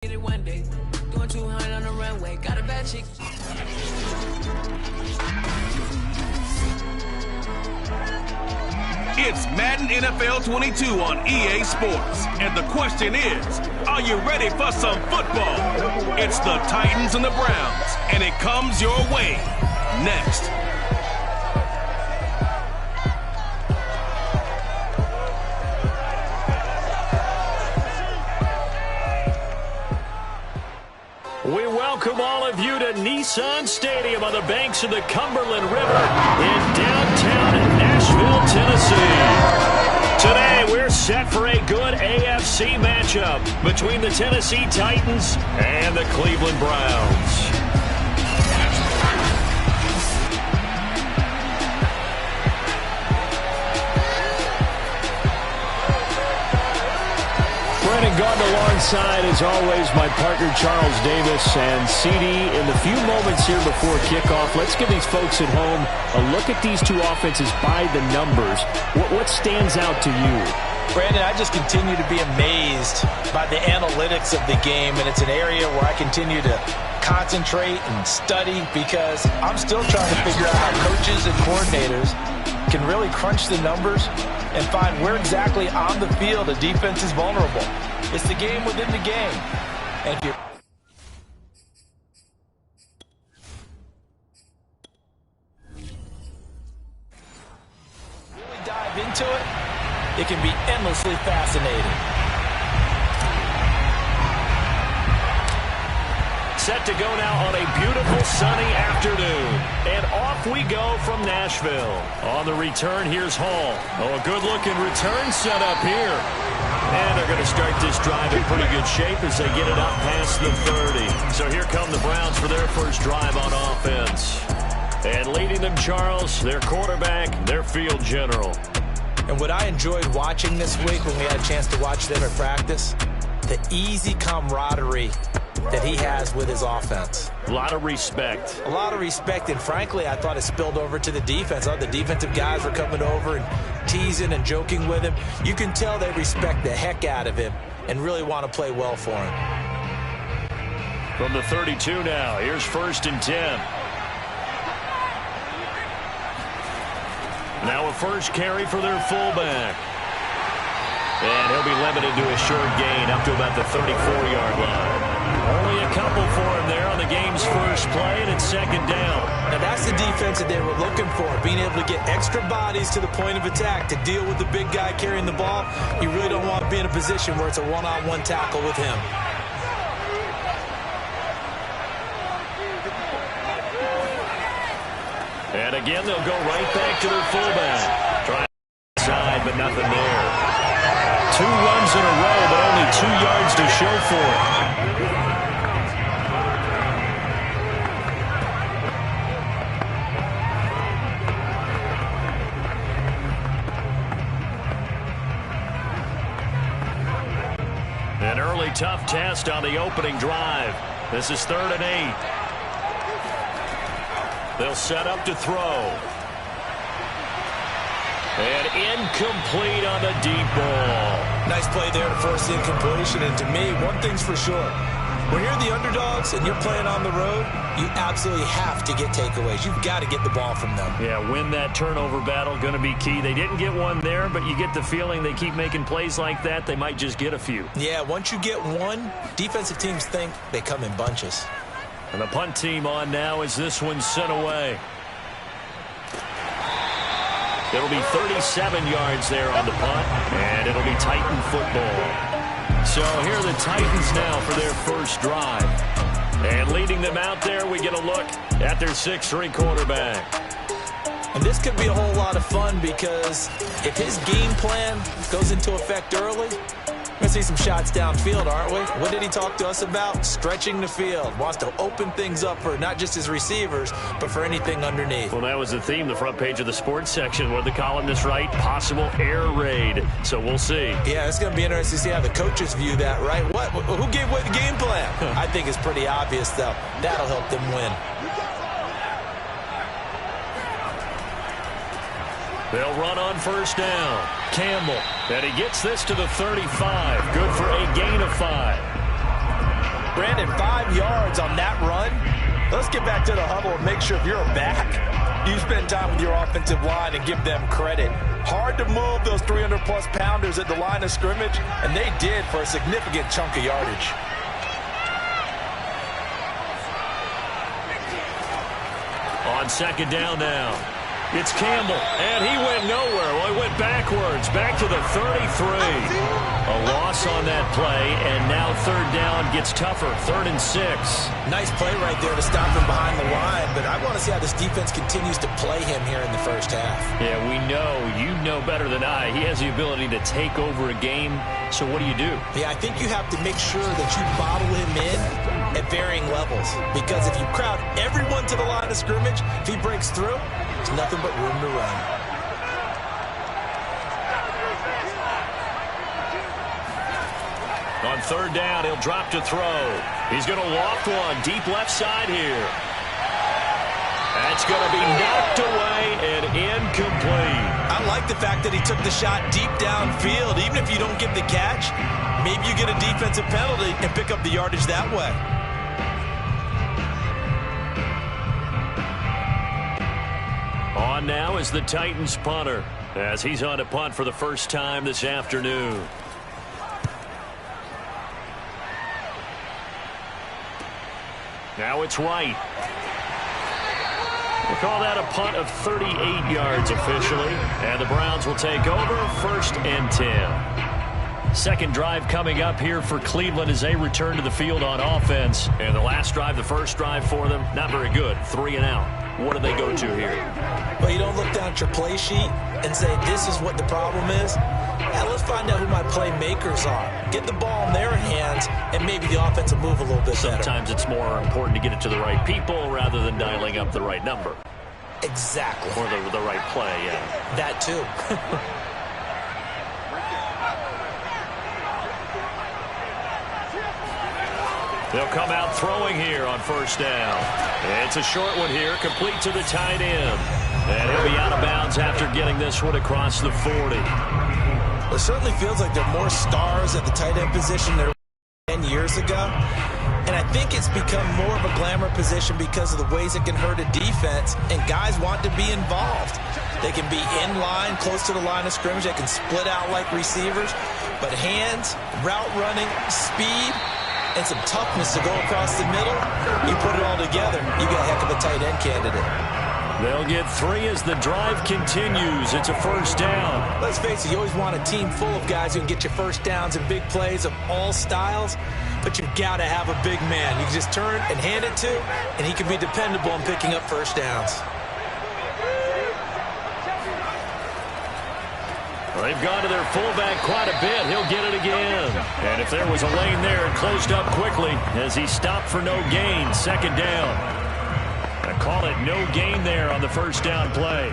One day, doing 200 on the runway, got a bad chick. It's Madden NFL 22 on EA Sports. And the question is, are you ready for some football? It's the Titans and the Browns, and it comes your way next. We welcome all of you to Nissan Stadium on the banks of the Cumberland River in downtown Nashville, Tennessee. Today, we're set for a good AFC matchup between the Tennessee Titans and the Cleveland Browns. Brennan Gordon alongside, as always, my partner Charles Davis. And CD, in the few moments here before kickoff, let's give these folks at home a look at these two offenses by the numbers. What stands out to you? Brandon, I just continue to be amazed by the analytics of the game, and it's an area where I continue to concentrate and study because I'm still trying to figure out how coaches and coordinators can really crunch the numbers and find where exactly on the field a defense is vulnerable. It's the game within the game. And if you're really dive into it, it can be endlessly fascinating. Set to go now on a beautiful sunny afternoon. And off we go from Nashville. On the return, here's Hall. Oh, a good-looking return set up here. And they're going to start this drive in pretty good shape as they get it up past the 30. So here come the Browns for their first drive on offense. And leading them, Charles, their quarterback, their field general. And what I enjoyed watching this week when we had a chance to watch them at practice, the easy camaraderie that he has with his offense. A lot of respect. A lot of respect, and frankly, I thought it spilled over to the defense. I thought the defensive guys were coming over and teasing and joking with him. You can tell they respect the heck out of him and really want to play well for him. From the 32 now, here's 1st and 10. Now a first carry for their fullback. And he'll be limited to a short gain up to about the 34-yard line. Only a couple for him there on the game's first play, and it's 2nd down. Now that's the defense that they were looking for, being able to get extra bodies to the point of attack to deal with the big guy carrying the ball. You really don't want to be in a position where it's a one-on-one tackle with him. And again, they'll go right back to their fullback. Trying side, but nothing there. 2 runs in a row, but only 2 yards to show for it. An early tough test on the opening drive. This is 3rd and 8. They'll set up to throw. And incomplete on the deep ball. Nice play there to force the incompletion. And to me, one thing's for sure. When you're the underdogs and you're playing on the road, you absolutely have to get takeaways. You've got to get the ball from them. Yeah, win that turnover battle, going to be key. They didn't get one there, but you get the feeling they keep making plays like that, they might just get a few. Yeah, once you get one, defensive teams think they come in bunches. And the punt team on now as this one's sent away. It'll be 37 yards there on the punt, and it'll be Titan football. So here are the Titans now for their first drive. And leading them out there, we get a look at their 6'3" quarterback. And this could be a whole lot of fun because if his game plan goes into effect early, we're going to see some shots downfield, aren't we? What did he talk to us about? Stretching the field. Wants to open things up for not just his receivers, but for anything underneath. Well, that was the theme, the front page of the sports section, where the columnists write possible air raid. So we'll see. Yeah, it's going to be interesting to see how the coaches view that, right? Who gave away the game plan? I think it's pretty obvious, though. That'll help them win. They'll run on 1st down. Campbell, and he gets this to the 35. Good for a gain of 5. Brandon, 5 yards on that run. Let's get back to the huddle and make sure if you're a back, you spend time with your offensive line and give them credit. Hard to move those 300-plus pounders at the line of scrimmage, and they did for a significant chunk of yardage. On second down now, it's Campbell, and he went nowhere. Well, he went backwards, back to the 33. A loss on that play, and now third down gets tougher, 3rd and 6. Nice play right there to stop him behind the line, but I want to see how this defense continues to play him here in the first half. Yeah, we know, you know better than I, he has the ability to take over a game, so what do you do? Yeah, I think you have to make sure that you bottle him in at varying levels, because if you crowd everyone to the line of scrimmage, if he breaks through, there's nothing but room to run. On third down, he'll drop to throw. He's going to loft one deep left side here. That's going to be knocked away and incomplete. I like the fact that he took the shot deep downfield. Even if you don't get the catch, maybe you get a defensive penalty and pick up the yardage that way. On now is the Titans punter, as he's on to punt for the first time this afternoon. Now it's Wright. We'll call that a punt of 38 yards officially, and the Browns will take over 1st and 10. Second drive coming up here for Cleveland as they return to the field on offense. And the last drive, the first drive for them, not very good. 3 and out. What do they go to here? Well, you don't look down at your play sheet and say, this is what the problem is. Yeah, let's find out who my playmakers are. Get the ball in their hands, and maybe the offense will move a little bit better. Sometimes it's more important to get it to the right people rather than dialing up the right number. Exactly. Or the right play, yeah. That too. They'll come out throwing here on first down. It's a short one here, complete to the tight end. And he'll be out of bounds after getting this one across the 40. Well, it certainly feels like there are more stars at the tight end position than 10 years ago. And I think it's become more of a glamour position because of the ways it can hurt a defense, and guys want to be involved. They can be in line, close to the line of scrimmage. They can split out like receivers. But hands, route running, speed, and some toughness to go across the middle, you put it all together, you got a heck of a tight end candidate. They'll get 3 as the drive continues. It's a first down. Let's face it, you always want a team full of guys who can get you first downs and big plays of all styles, but you've got to have a big man you can just turn and hand it to, and he can be dependable in picking up first downs. They've gone to their fullback quite a bit. He'll get it again. And if there was a lane there, it closed up quickly as he stopped for no gain. Second down. I call it no gain there on the first down play.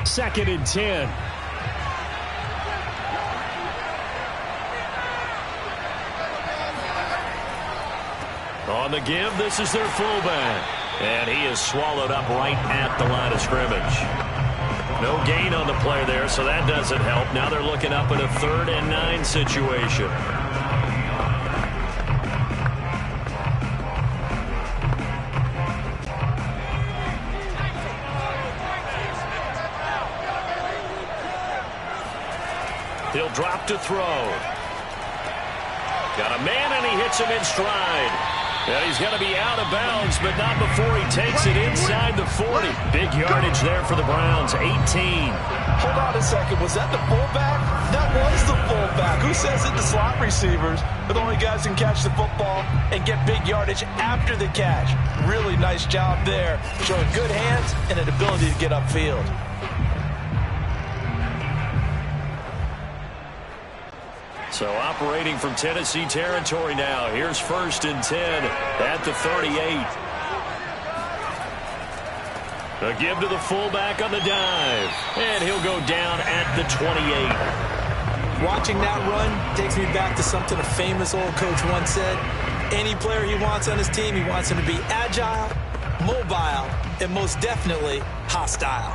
Second and 10. On the give, this is their fullback. And he is swallowed up right at the line of scrimmage. No gain on the play there, so that doesn't help. Now they're looking up at a 3rd and 9 situation. He'll drop to throw. Got a man, and he hits him in stride. And he's going to be out of bounds, but not before he takes it inside the 40. Big yardage there for the Browns, 18. Hold on a second. Was that the fullback? That was the fullback. Who says it? The slot receivers are the only guys who can catch the football and get big yardage after the catch. Really nice job there, showing good hands and an ability to get upfield. So operating from Tennessee territory now. Here's 1st and 10 at the 38. A give to the fullback on the dive. And he'll go down at the 28. Watching that run takes me back to something a famous old coach once said. Any player he wants on his team, he wants him to be agile, mobile, and most definitely hostile.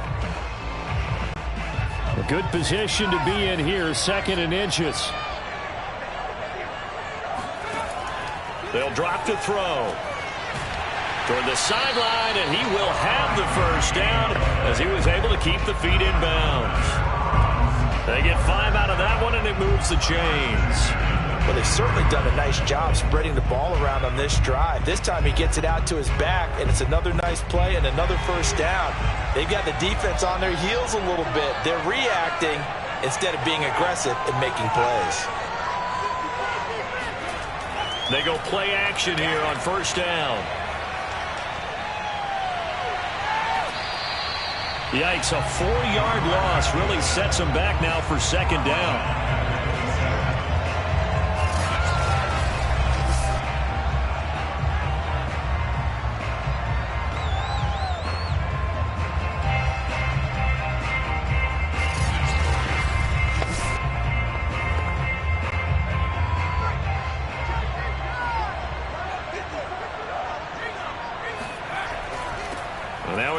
The Good position to be in here, 2nd and inches. They'll drop to throw. Toward the sideline, and he will have the first down as he was able to keep the feet in bounds. They get 5 out of that one, and it moves the chains. Well, they've certainly done a nice job spreading the ball around on this drive. This time he gets it out to his back, and it's another nice play and another first down. They've got the defense on their heels a little bit. They're reacting instead of being aggressive and making plays. They go play action here on first down. Yikes, a 4-yard loss really sets them back now for 2nd down.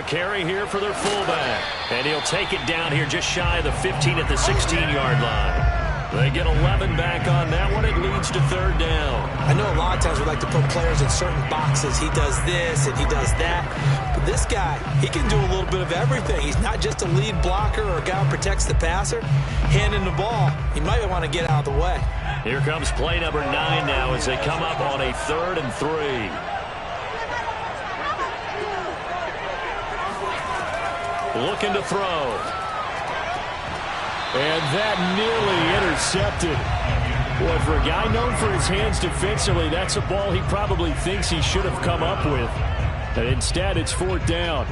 Carry here for their fullback. And he'll take it down here just shy of the 15 at the 16-yard line. They get 11 back on that one. It leads to 3rd down. I know a lot of times we like to put players in certain boxes. He does this and he does that. But this guy, he can do a little bit of everything. He's not just a lead blocker or a guy who protects the passer. Handing the ball, he might want to get out of the way. Here comes play number 9 now as they come up on a 3rd and 3. Looking to throw. And that nearly intercepted. Boy, for a guy known for his hands defensively, that's a ball he probably thinks he should have come up with. And instead, it's 4th down.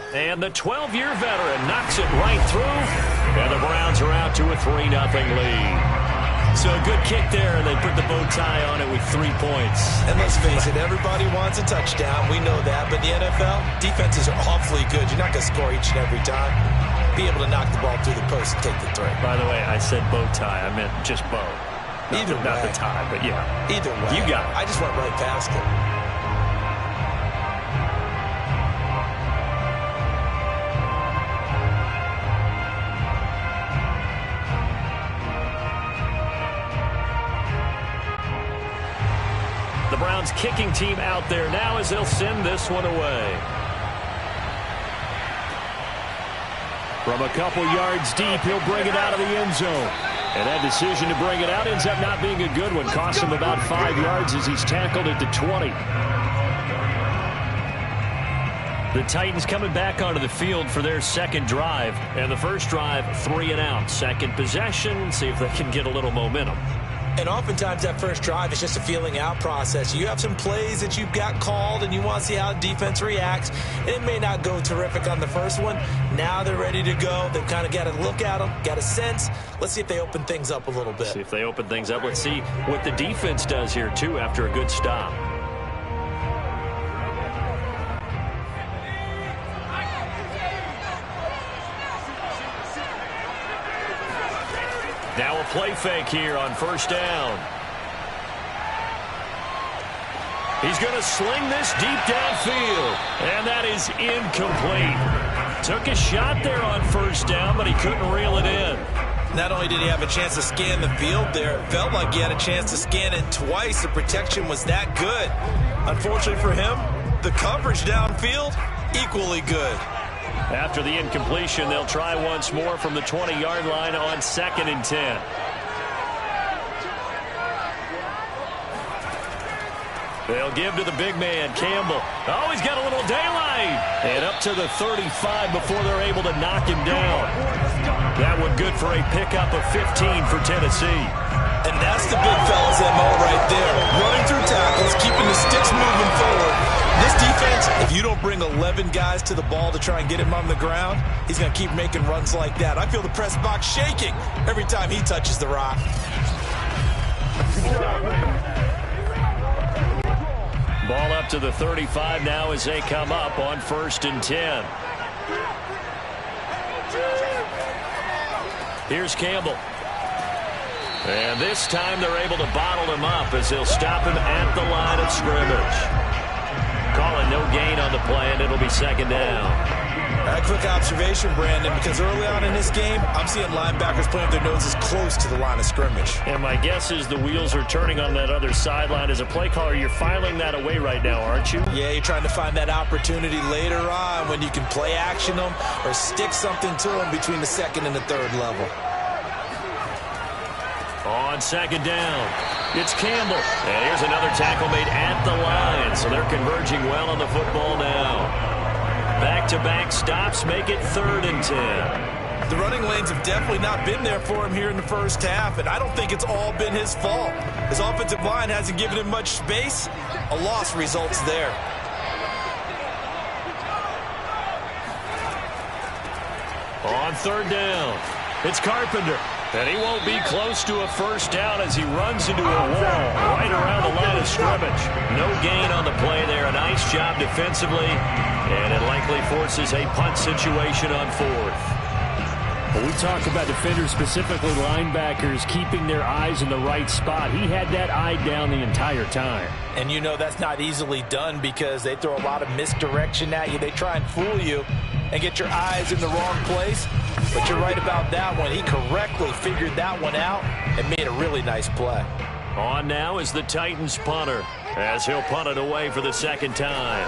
And the 12-year veteran knocks it right through. And the Browns are out to a 3-0 lead. So a good kick there, and they put the bow tie on it with 3 points. And let's face it, everybody wants a touchdown. We know that. But the NFL, defenses are awfully good. You're not going to score each and every time. Be able to knock the ball through the post and take the throw. By the way, I said bow tie. I meant just bow. Not the tie, but yeah. Either way. You got it. I just went right past it. Browns kicking team out there now as they'll send this one away. From a couple yards deep, he'll bring it out of the end zone. And that decision to bring it out ends up not being a good one. Costs him about 5 yards as he's tackled at the 20. The Titans coming back onto the field for their 2nd drive. And the first drive, 3 and out. 2nd possession, see if they can get a little momentum. And oftentimes that first drive is just a feeling out process. You have some plays that you've got called and you want to see how the defense reacts. And it may not go terrific on the first one. Now they're ready to go. They've kind of got to look at them, got a sense. Let's see if they open things up a little bit. See if they open things up. Let's see what the defense does here, too, after a good stop. Now a play fake here on first down. He's going to sling this deep downfield. And that is incomplete. Took a shot there on first down, but he couldn't reel it in. Not only did he have a chance to scan the field there, it felt like he had a chance to scan it twice. The protection was that good. Unfortunately for him, the coverage downfield, equally good. After the incompletion, they'll try once more from the 20-yard line on 2nd and 10. They'll give to the big man, Campbell. Oh, he's got a little daylight. And up to the 35 before they're able to knock him down. That one good for a pickup of 15 for Tennessee. And that's the big fella's MO right there. Running through tackles, keeping the sticks moving forward. This defense, if you don't bring 11 guys to the ball to try and get him on the ground, he's going to keep making runs like that. I feel the press box shaking every time he touches the rock. Ball up to the 35 now as they come up on 1st and 10. Here's Campbell. And this time they're able to bottle him up as they'll stop him at the line of scrimmage. Calling no gain on the play, and it'll be second down. A quick observation, Brandon, because early on in this game, I'm seeing linebackers playing their noses close to the line of scrimmage. And my guess is the wheels are turning on that other sideline. As a play caller, you're filing that away right now, aren't you? Yeah, you're trying to find that opportunity later on when you can play action them or stick something to them between the second and the third level. On second down, it's Campbell. And here's another tackle made at the line, so they're converging well on the football now. Back-to-back stops make it 3rd and 10. The running lanes have definitely not been there for him here in the first half, and I don't think it's all been his fault. His offensive line hasn't given him much space. A loss results there. On 3rd down, it's Carpenter. And he won't be close to a first down as he runs into a wall right around the line of scrimmage. No gain on the play there. A nice job defensively. And it likely forces a punt situation on 4th. Well, we talk about defenders, specifically linebackers, keeping their eyes in the right spot. He had that eye down the entire time. And you know that's not easily done because they throw a lot of misdirection at you. They try and fool you and get your eyes in the wrong place. But you're right about that one. He correctly figured that one out and made a really nice play. On now is the Titans punter as he'll punt it away for the second time.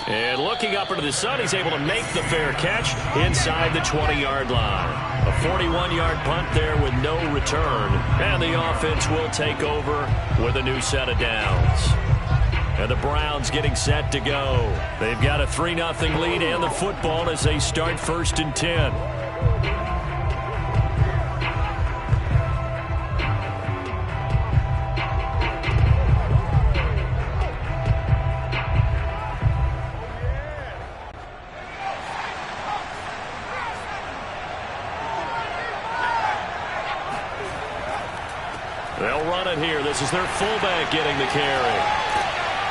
And looking up into the sun, he's able to make the fair catch inside the 20-yard line. A 41-yard punt there with no return. And the offense will take over with a new set of downs. And the Browns getting set to go. They've got a 3-0 lead and the football as they start 1st and 10. They'll run it here. This is their fullback getting the carry.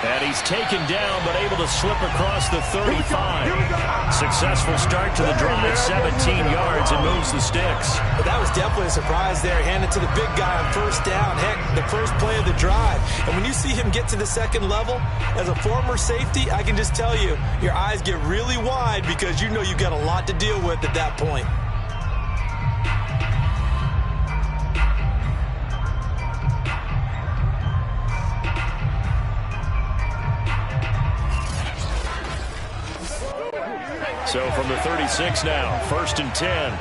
And he's taken down, but able to slip across the 35. Successful start to the drive, 17 yards, and moves the sticks. But that was definitely a surprise there. Handed to the big guy on first down. Heck, the first play of the drive. And when you see him get to the second level, as a former safety, I can just tell you, your eyes get really wide because you know you've got a lot to deal with at that point. So from the 36 now, 1st and 10.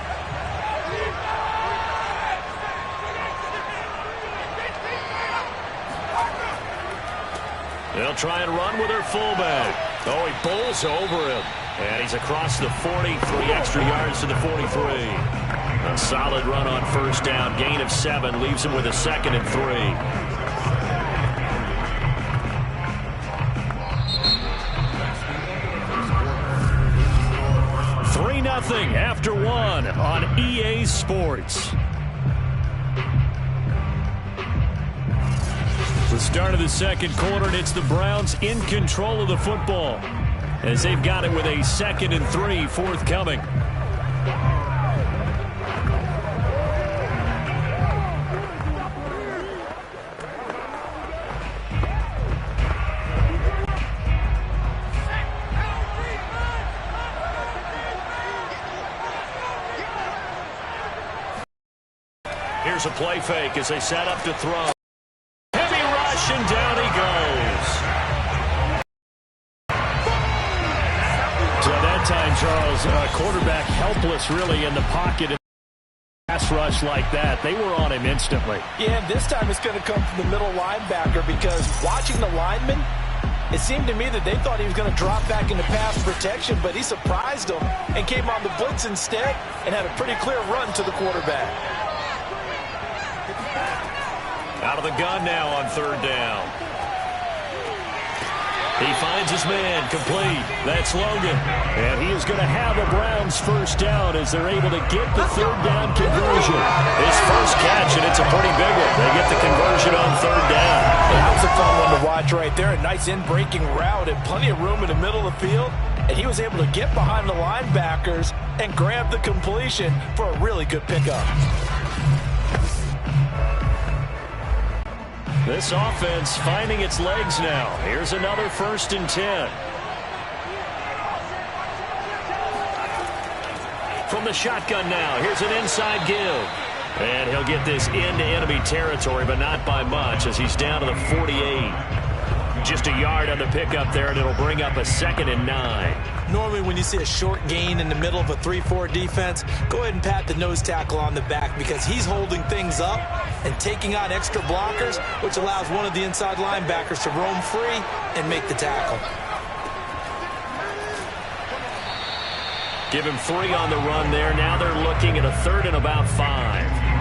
They'll try and run with their fullback. Oh, he bowls over him. And he's across the 40, 3 extra yards to the 43. A solid run on first down. Gain of 7 leaves him with a 2nd and 3. 3-0 after 1 on EA Sports. The start of the second quarter, and it's the Browns in control of the football as they've got it with a 2nd and 3 forthcoming. Here's a play fake as they set up to throw. Heavy rush, and down he goes. So at that time, Charles, quarterback helpless really in the pocket. Pass rush like that, they were on him instantly. Yeah, and this time it's going to come from the middle linebacker because watching the lineman, it seemed to me that they thought he was going to drop back into pass protection, but he surprised them and came on the blitz instead and had a pretty clear run to the quarterback. Out of the gun now on 3rd down. He finds his man, complete. That's Logan. And he is going to have a Browns first down as they're able to get the third down conversion. His first catch, and it's a pretty big one. They get the conversion on third down. That was a fun one to watch right there. A nice in-breaking route and plenty of room in the middle of the field. And he was able to get behind the linebackers and grab the completion for a really good pickup. This offense finding its legs now. Here's another 1st and 10. From the shotgun now, here's an inside give. And he'll get this into enemy territory, but not by much as he's down to the 48. Just a yard on the pickup there, and it'll bring up a 2nd and 9. Normally when you see a short gain in the middle of a 3-4 defense, go ahead and pat the nose tackle on the back because he's holding things up and taking out extra blockers, which allows one of the inside linebackers to roam free and make the tackle. Give him 3 on the run there. Now they're looking at a 3rd and about 5.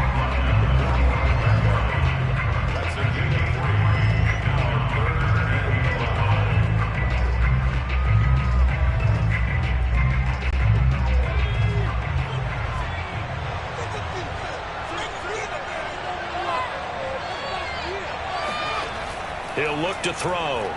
He'll look to throw.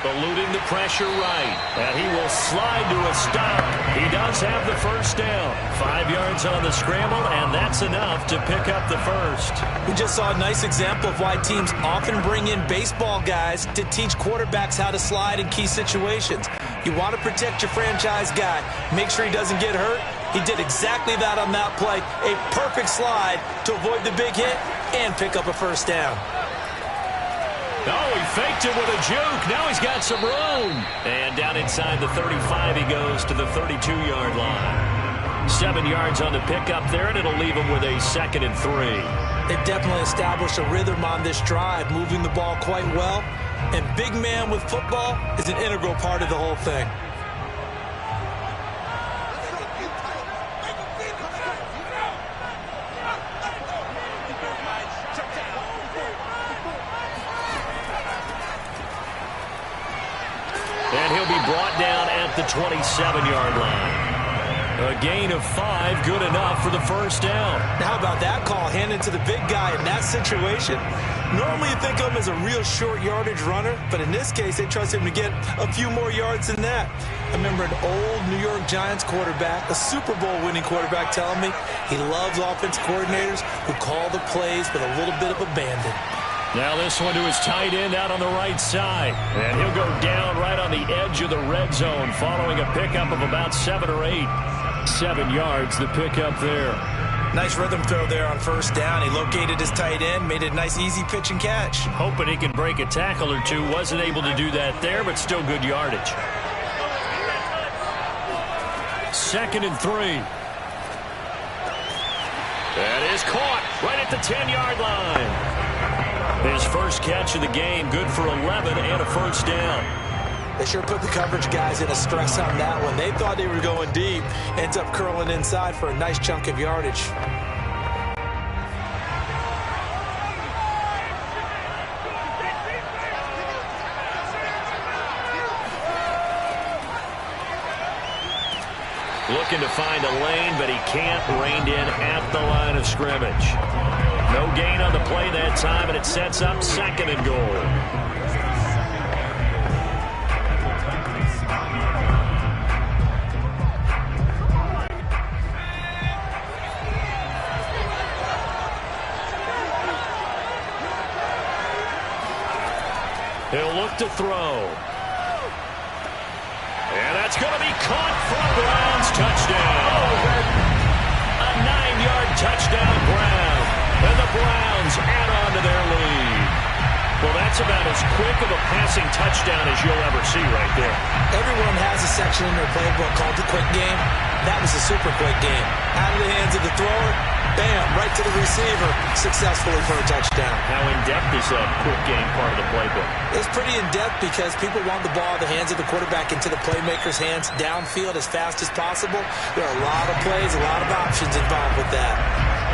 Eluding the pressure right. And he will slide to a stop. He does have the first down. 5 yards on the scramble, and that's enough to pick up the first. We just saw a nice example of why teams often bring in baseball guys to teach quarterbacks how to slide in key situations. You want to protect your franchise guy. Make sure he doesn't get hurt. He did exactly that on that play. A perfect slide to avoid the big hit and pick up a first down. Oh, he faked it with a juke. Now he's got some room. And down inside the 35, he goes to the 32-yard line. 7 yards on the pickup there, and it'll leave him with a 2nd and 3. They've definitely established a rhythm on this drive, moving the ball quite well. And big man with football is an integral part of the whole thing. And he'll be brought down at the 27-yard line. A gain of 5, good enough for the first down. Now how about that call handed to the big guy in that situation? Normally you think of him as a real short yardage runner, but in this case they trust him to get a few more yards than that. I remember an old New York Giants quarterback, a Super Bowl winning quarterback, telling me he loves offense coordinators who call the plays with a little bit of abandon. Now this one to his tight end out on the right side. And he'll go down right on the edge of the red zone following a pickup of about 7 or 8. 7 yards, the pickup there. Nice rhythm throw there on first down. He located his tight end, made it a nice easy pitch and catch. Hoping he can break a tackle or two. Wasn't able to do that there, but still good yardage. 2nd and 3. That is caught right at the 10-yard line. His first catch of the game, good for 11 and a first down. They sure put the coverage guys in a stress on that one. They thought they were going deep. Ends up curling inside for a nice chunk of yardage. Looking to find a lane, but he can't. Reined in at the line of scrimmage. No gain on the play that time, and it sets up 2nd and goal. He'll look to throw. And that's going to be caught for a Browns touchdown. A 9-yard touchdown Brown. And the Browns add on to their lead. Well, that's about as quick of a passing touchdown as you'll ever see right there. Everyone has a section in their playbook called the quick game. That was a super quick game. Out of the hands of the thrower, bam, right to the receiver, successfully for a touchdown. How in-depth is that quick game part of the playbook? It's pretty in-depth because people want the ball in the hands of the quarterback into the playmaker's hands downfield as fast as possible. There are a lot of plays, a lot of options involved with that.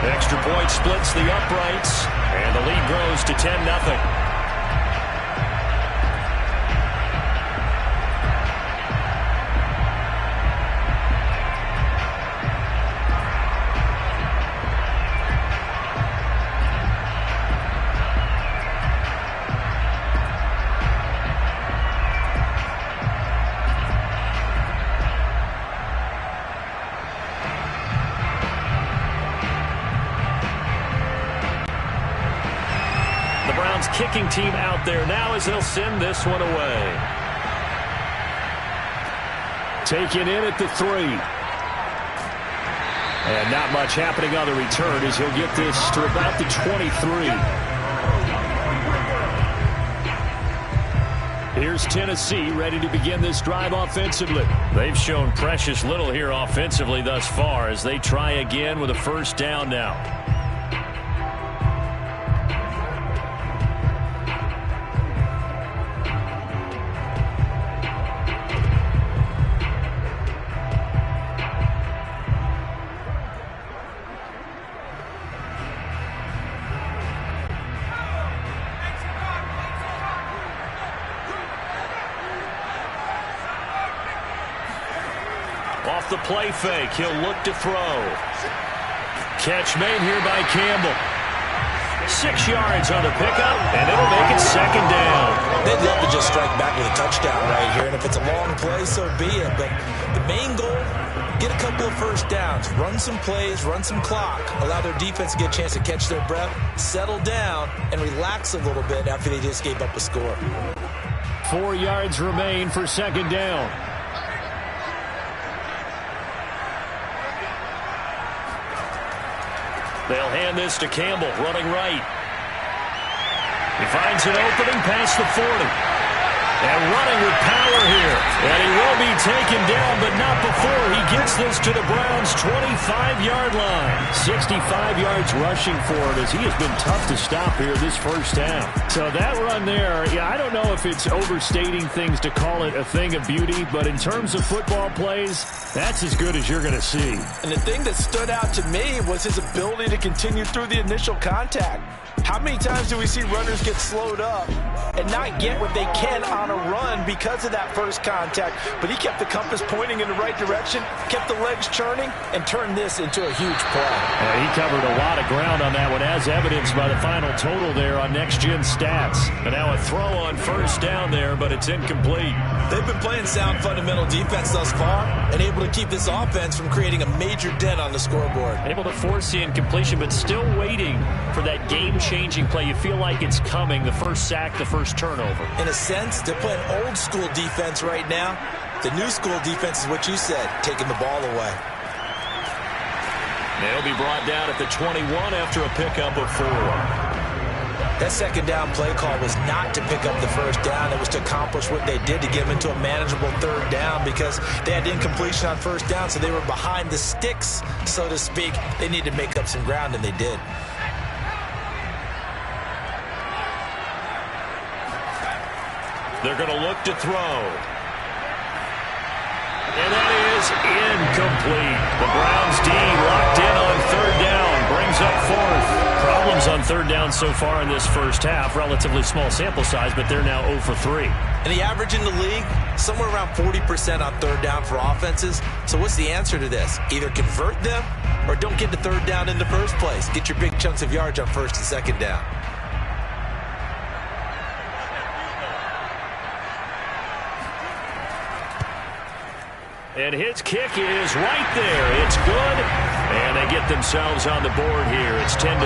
Extra point splits the uprights, and the lead grows to 10-0. kicking team out there now as they'll send this one away. Taken in at the 3. And not much happening on the return as he'll get this to about the 23. Here's Tennessee ready to begin this drive offensively. They've shown precious little here offensively thus far as they try again with a first down now. Off the play fake, he'll look to throw. Catch made here by Campbell. 6 yards on the pickup, and it'll make it second down. They'd love to just strike back with a touchdown right here, and if it's a long play, so be it. But the main goal, get a couple of first downs, run some plays, run some clock, allow their defense to get a chance to catch their breath, settle down, and relax a little bit after they just gave up a score. 4 yards remain for second down. They'll hand this to Campbell, running right. He finds an opening past the 40. And running with power here. And he will be taken down, but not before he gets this to the Browns' 25-yard line. 65 yards rushing for it as he has been tough to stop here this first half. So that run there, yeah, I don't know if it's overstating things to call it a thing of beauty, but in terms of football plays, that's as good as you're going to see. And the thing that stood out to me was his ability to continue through the initial contact. How many times do we see runners get slowed up and not get what they can on a run because of that first contact? But he kept the compass pointing in the right direction, kept the legs churning, and turned this into a huge play. He covered a lot of ground on that one, as evidenced by the final total there on next-gen stats. And now a throw on first down there, but it's incomplete. They've been playing sound fundamental defense thus far and able to keep this offense from creating a major dent on the scoreboard. Able to force the incompletion, but still waiting for that game-changing play. You feel like it's coming, the first sack, the first turnover. In a sense, they're playing old-school defense right now. The new-school defense is what you said, taking the ball away. They'll be brought down at the 21 after a pickup of 4. That second down play call was not to pick up the first down. It was to accomplish what they did to get them into a manageable third down because they had incompletion on first down, so they were behind the sticks, so to speak. They needed to make up some ground, and they did. They're going to look to throw. And that is incomplete. The Browns D locked in on third down. Brings up fourth. Problems on third down so far in this first half. Relatively small sample size, but they're now 0 for 3. And the average in the league, somewhere around 40% on third down for offenses. So what's the answer to this? Either convert them or don't get the third down in the first place. Get your big chunks of yards on first and second down. And his kick is right there. It's good. And they get themselves on the board here. It's 10-3.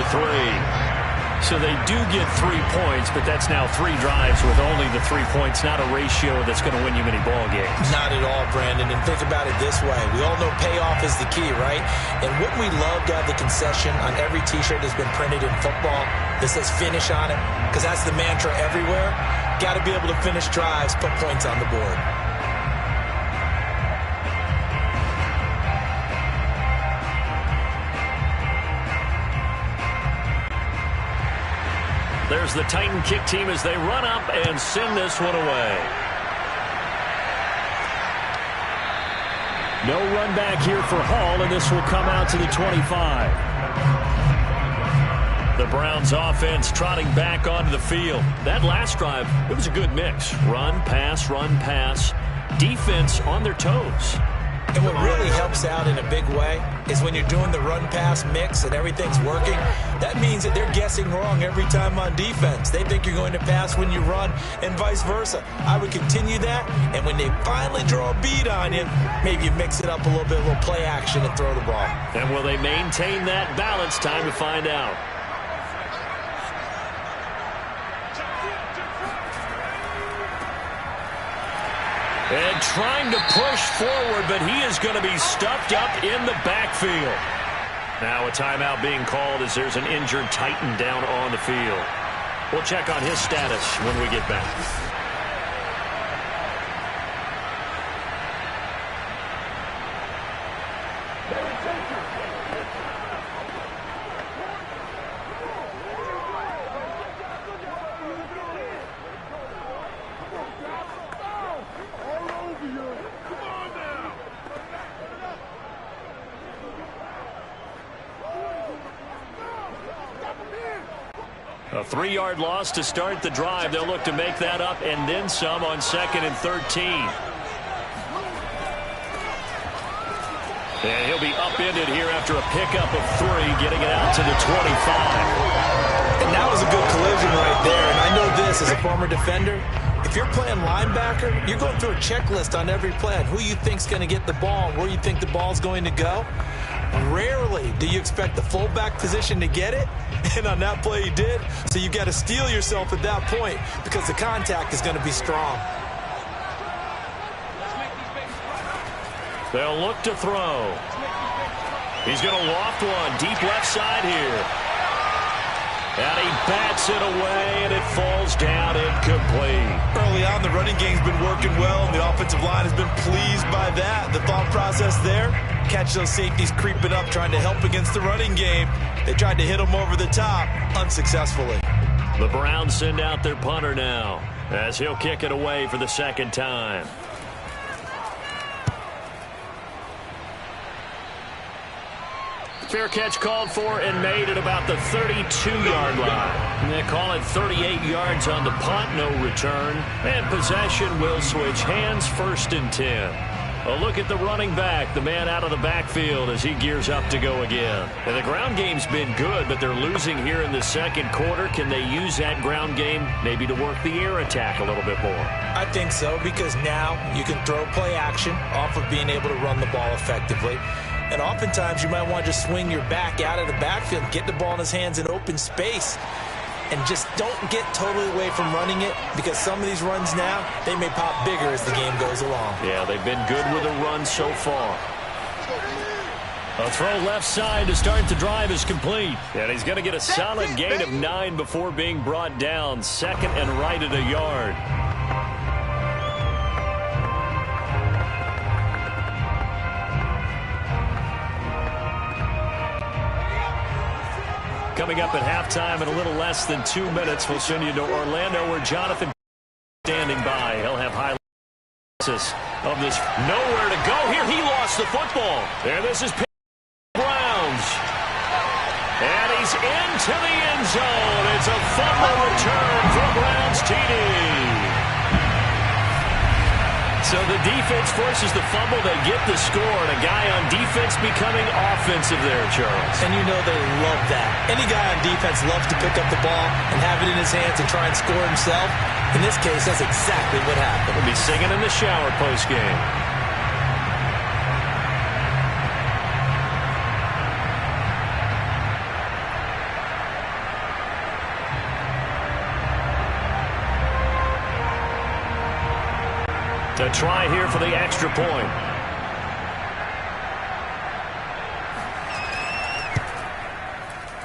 So they do get 3 points, but that's now 3 drives with only the 3 points, not a ratio that's going to win you many ball games. Not at all, Brandon. And think about it this way. We all know payoff is the key, right? And wouldn't we love to have the concession on every T-shirt that's been printed in football that says finish on it? Because that's the mantra everywhere. Got to be able to finish drives, put points on the board. There's the Titan kick team as they run up and send this one away. No run back here for Hall, and this will come out to the 25. The Browns offense trotting back onto the field. That last drive, it was a good mix. Run, pass, defense on their toes. And what really helps out in a big way is when you're doing the run-pass mix and everything's working, that means that they're guessing wrong every time on defense. They think you're going to pass when you run and vice versa. I would continue that, and when they finally draw a beat on you, maybe you mix it up a little bit, a little play action and throw the ball. And will they maintain that balance? Time to find out. And trying to push forward, but he is going to be stuffed up in the backfield. Now a timeout being called as there's an injured Titan down on the field. We'll check on his status when we get back. A 3-yard loss to start the drive. They'll look to make that up and then some on 2nd and 13. And he'll be upended here after a pickup of 3, getting it out to the 25. And that was a good collision right there. And I know this as a former defender. If you're playing linebacker, you're going through a checklist on every play on who you think's going to get the ball and where you think the ball's going to go. Rarely do you expect the fullback position to get it, and on that play he did. So you've got to steel yourself at that point because the contact is going to be strong. They'll look to throw. He's going to loft one deep left side here. And he bats it away, and it falls down incomplete. Early on, the running game's been working well, and the offensive line has been pleased by that. The thought process there, catch those safeties creeping up, trying to help against the running game. They tried to hit them over the top, unsuccessfully. The Browns send out their punter now, as he'll kick it away for the 2nd time. Fair catch called for and made at about the 32-yard line. And they call it 38 yards on the punt, no return. And possession will switch hands, 1st and 10. A look at the running back, the man out of the backfield as he gears up to go again. And the ground game's been good, but they're losing here in the 2nd quarter. Can they use that ground game maybe to work the air attack a little bit more? I think so, because now you can throw play action off of being able to run the ball effectively. And oftentimes you might want to just swing your back out of the backfield, get the ball in his hands in open space, and just don't get totally away from running it, because some of these runs now, they may pop bigger as the game goes along. Yeah, they've been good with a run so far. A throw left side to start the drive is complete. And he's going to get a solid gain of 9 before being brought down. 2nd and right at a yard. Coming up at halftime in a little less than 2 minutes, we'll send you to Orlando where Jonathan standing by. He'll have highlights of this. Nowhere to go here. He lost the football. And this is Browns. And he's into the end zone. It's a fumble return for Browns TD. So the defense forces the fumble. They get the score, and a guy on defense becoming offensive there, Charles. And you know they love that. Any guy on defense loves to pick up the ball and have it in his hands and try and score himself. In this case, that's exactly what happened. We'll be singing in the shower post-game. To try here for the extra point.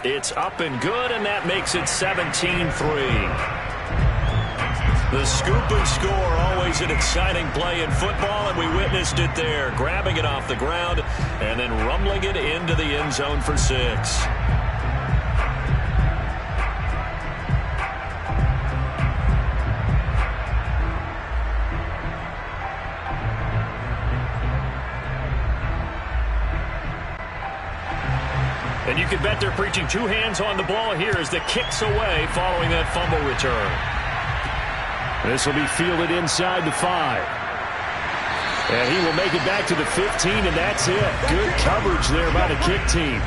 It's up and good, and that makes it 17-3. The scoop and score, always an exciting play in football, and we witnessed it there. Grabbing it off the ground and then rumbling it into the end zone for 6. And you can bet they're preaching 2 hands on the ball here as the kick's away following that fumble return. This will be fielded inside the 5. And he will make it back to the 15, and that's it. Good coverage there by the kick team.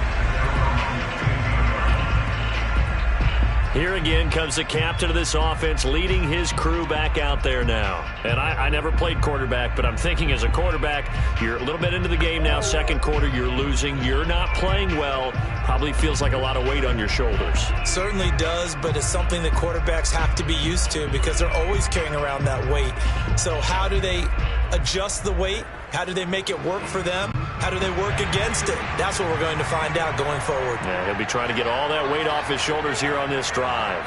Here again comes the captain of this offense, leading his crew back out there now. And I never played quarterback, but I'm thinking as a quarterback, you're a little bit into the game now. 2nd quarter, you're losing. You're not playing well. Probably feels like a lot of weight on your shoulders. Certainly does, but it's something that quarterbacks have to be used to because they're always carrying around that weight. So how do they adjust the weight? How do they make it work for them? How do they work against it? That's what we're going to find out going forward. Yeah, he'll be trying to get all that weight off his shoulders here on this drive.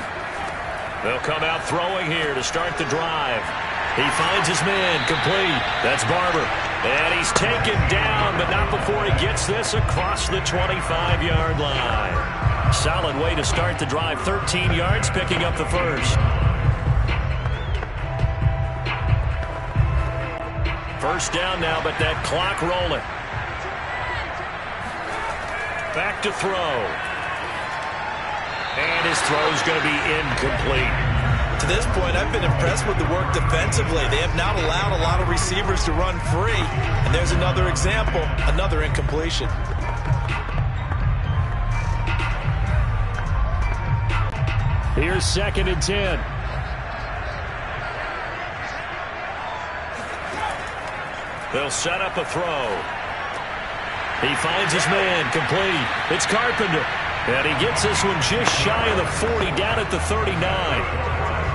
They'll come out throwing here to start the drive. He finds his man, complete. That's Barber. And he's taken down, but not before he gets this across the 25-yard line. Solid way to start the drive. 13 yards, picking up the first. First down now, but that clock rolling. Back to throw. And his throw's going to be incomplete. To this point, I've been impressed with the work defensively. They have not allowed a lot of receivers to run free. And there's another example, another incompletion. Here's 2nd and 10. They'll set up a throw. He finds his man, complete. It's Carpenter. And he gets this one just shy of the 40, down at the 39.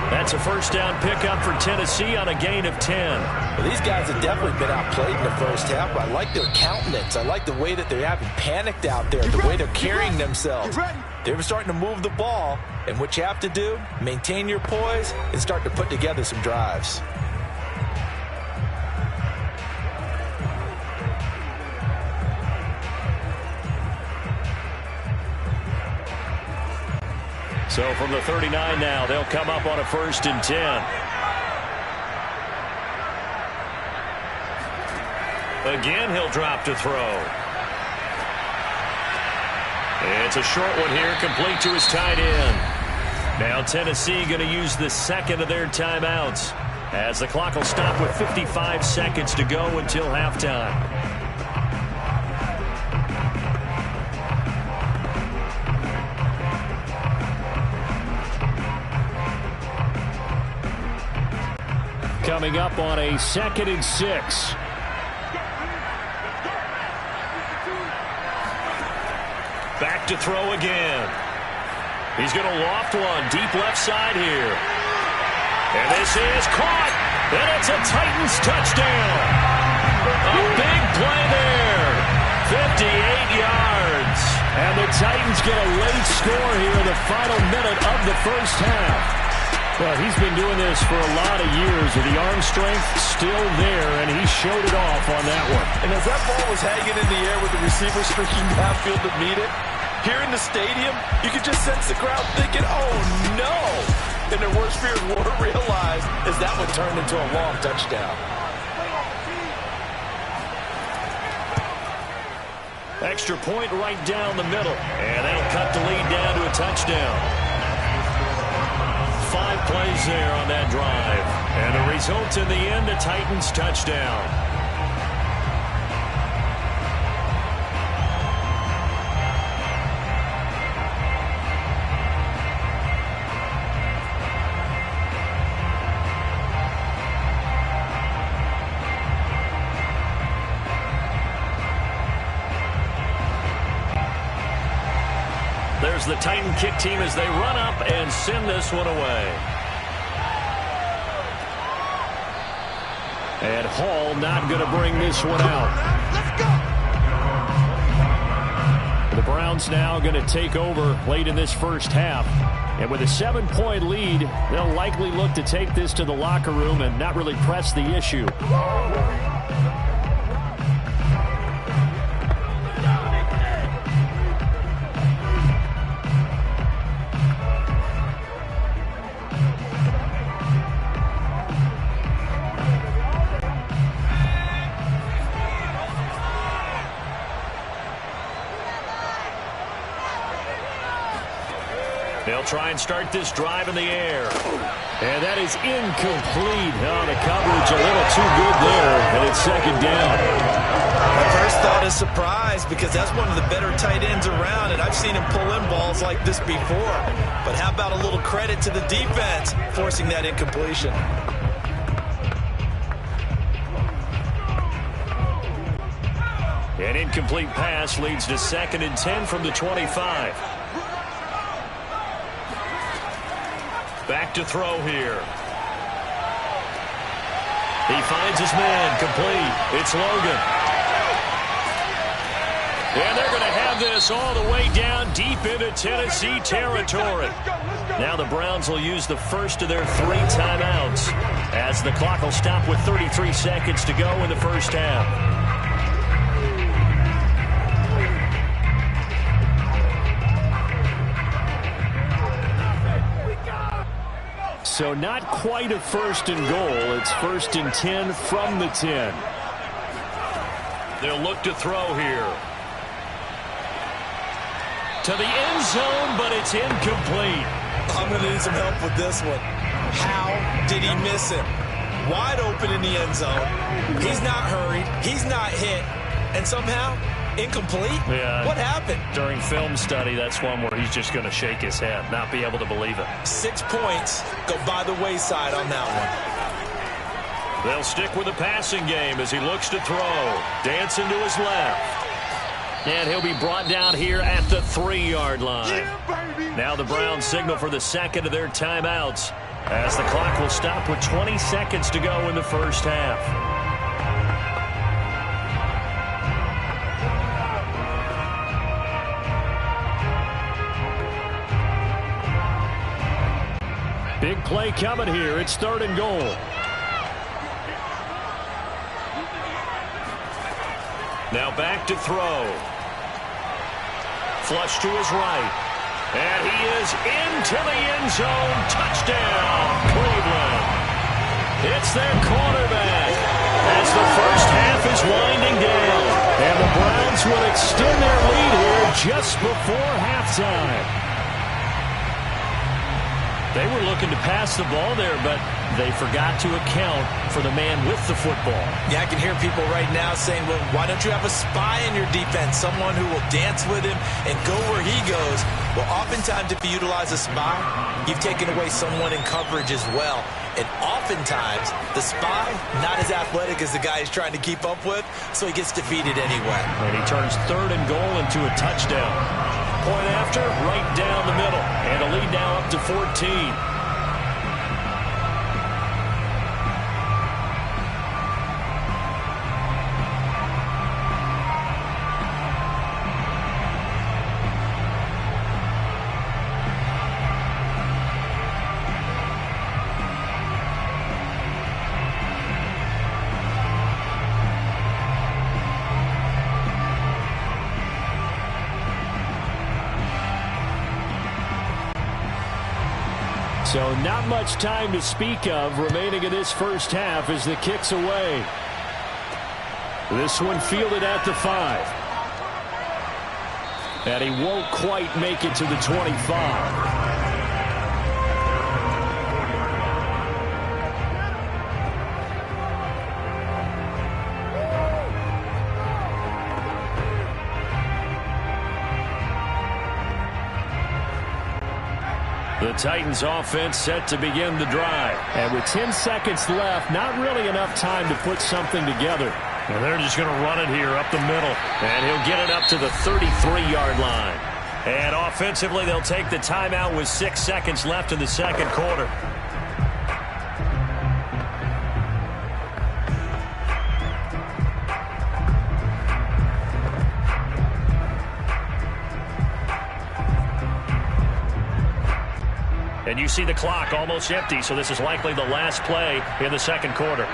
That's a first down pickup for Tennessee on a gain of 10. Well, these guys have definitely been outplayed in the first half, but I like their countenance. I like the way that they're having panicked out there, the way they're carrying themselves. They're starting to move the ball, and what you have to do, maintain your poise and start to put together some drives. So from the 39 now, they'll come up on a 1st and 10. Again, he'll drop to throw. It's a short one here, complete to his tight end. Now Tennessee going to use the second of their timeouts, as the clock will stop with 55 seconds to go until halftime. Coming up on a 2nd and 6. Back to throw again. He's going to loft one deep left side here. And this is caught. And it's a Titans touchdown. A big play there. 58 yards. And the Titans get a late score here in the final minute of the first half. Well, he's been doing this for a lot of years with the arm strength still there, and he showed it off on that one. And as that ball was hanging in the air with the receiver streaking downfield to meet it, here in the stadium, you could just sense the crowd thinking, oh, no. And their worst fears weren't realized as that one turned into a long touchdown. Extra point right down the middle, and that'll cut the lead down to a touchdown. 5 plays there on that drive. And the result in the end, a Titans touchdown. There's the Titan kick team as they run up and send this one away. And Hall not going to bring this one out. The Browns now going to take over late in this first half. And with a 7-point lead, they'll likely look to take this to the locker room and not really press the issue. They'll try and start this drive in the air. And that is incomplete. Oh, the coverage a little too good there, and it's 2nd down. My first thought is surprise, because that's one of the better tight ends around, and I've seen him pull in balls like this before. But how about a little credit to the defense forcing that incompletion? An incomplete pass leads to 2nd and 10 from the 25. Back to throw here. He finds his man, complete. It's Logan. And they're going to have this all the way down deep into Tennessee territory. Now the Browns will use the first of their 3 timeouts as the clock will stop with 33 seconds to go in the first half. So not quite a first and goal. It's 1st and 10 from the 10. They'll look to throw here. To the end zone, but it's incomplete. I'm going to need some help with this one. How did he miss him? Wide open in the end zone. He's not hurried. He's not hit. And somehow, incomplete? Yeah. What happened? During film study, that's one where he's just going to shake his head, not be able to believe it. 6 points go by the wayside on that one. They'll stick with the passing game as he looks to throw. Dancing to his left. And he'll be brought down here at the 3-yard line. Now the Browns signal for the second of their timeouts as the clock will stop with 20 seconds to go in the first half. Big play coming here. It's 3rd and goal. Now back to throw. Flush to his right. And he is into the end zone. Touchdown, Cleveland. It's their quarterback as the first half is winding down. And the Browns will extend their lead here just before halftime. They were looking to pass the ball there, but they forgot to account for the man with the football. Yeah, I can hear people right now saying, well, why don't you have a spy in your defense, someone who will dance with him and go where he goes? Well, oftentimes if you utilize a spy, you've taken away someone in coverage as well. And oftentimes, the spy, not as athletic as the guy he's trying to keep up with, so he gets defeated anyway. And he turns 3rd and goal into a touchdown. Point after, right down the middle. And a lead now up to 14. So not much time to speak of remaining in this first half as the kick's away. This one fielded at the 5. And he won't quite make it to the 25. The Titans offense set to begin the drive. And with 10 seconds left, not really enough time to put something together. And they're just going to run it here up the middle. And he'll get it up to the 33-yard line. And offensively, they'll take the timeout with 6 seconds left in the second quarter. And you see the clock almost empty, so this is likely the last play in the second quarter.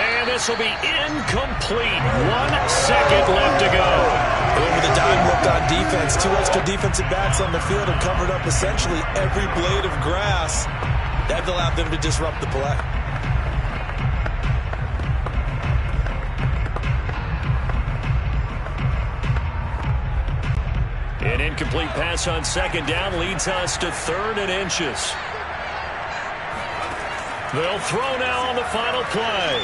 And this will be incomplete. 1 second left to go. With a dime look on defense, 2 extra defensive backs on the field and covered up essentially every blade of grass. That allowed them to disrupt the play. An incomplete pass on second down leads us to 3rd and inches. They'll throw now on the final play.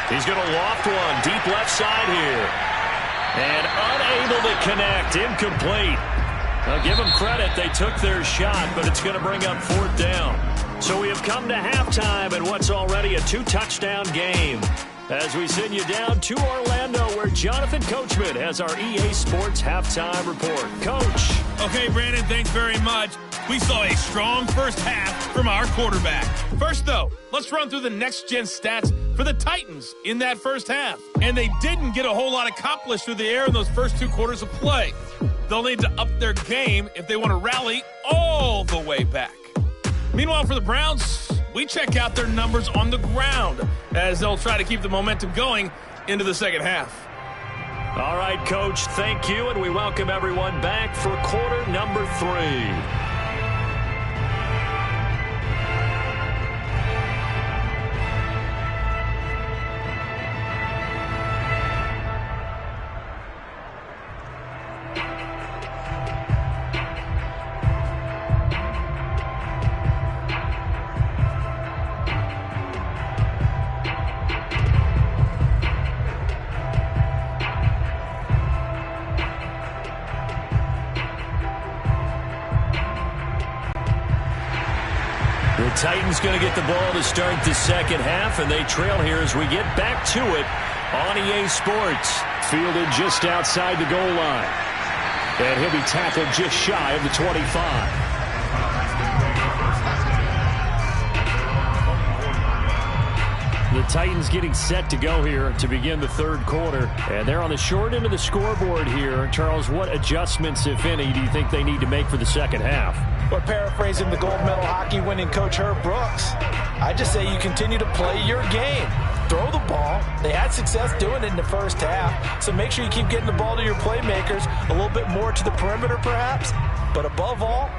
He's going to loft one deep left side here. And unable to connect. Incomplete. I'll give them credit. They took their shot, but it's going to bring up 4th down. So we have come to halftime in what's already a 2-touchdown game. as we send you down to Orlando, where Jonathan Coachman has our EA Sports halftime report. Coach. Okay, Brandon, thanks very much. We saw a strong first half from our quarterback. First, though, let's run through the next-gen stats for the Titans in that first half. And they didn't get a whole lot accomplished through the air in those first 2 quarters of play. They'll need to up their game if they want to rally all the way back. Meanwhile, for the Browns, we check out their numbers on the ground as they'll try to keep the momentum going into the second half. All right, Coach, thank you, and we welcome everyone back for quarter number 3. Titans going to get the ball to start the second half, and they trail here as we get back to it on EA Sports. Fielded just outside the goal line. And he'll be tackled just shy of the 25. The Titans getting set to go here to begin the third quarter. And they're on the short end of the scoreboard here. Charles, what adjustments, if any, do you think they need to make for the second half? Well, paraphrasing the gold medal hockey winning coach Herb Brooks, I just say you continue to play your game. Throw the ball. They had success doing it in the first half, so make sure you keep getting the ball to your playmakers, a little bit more to the perimeter perhaps, but above all,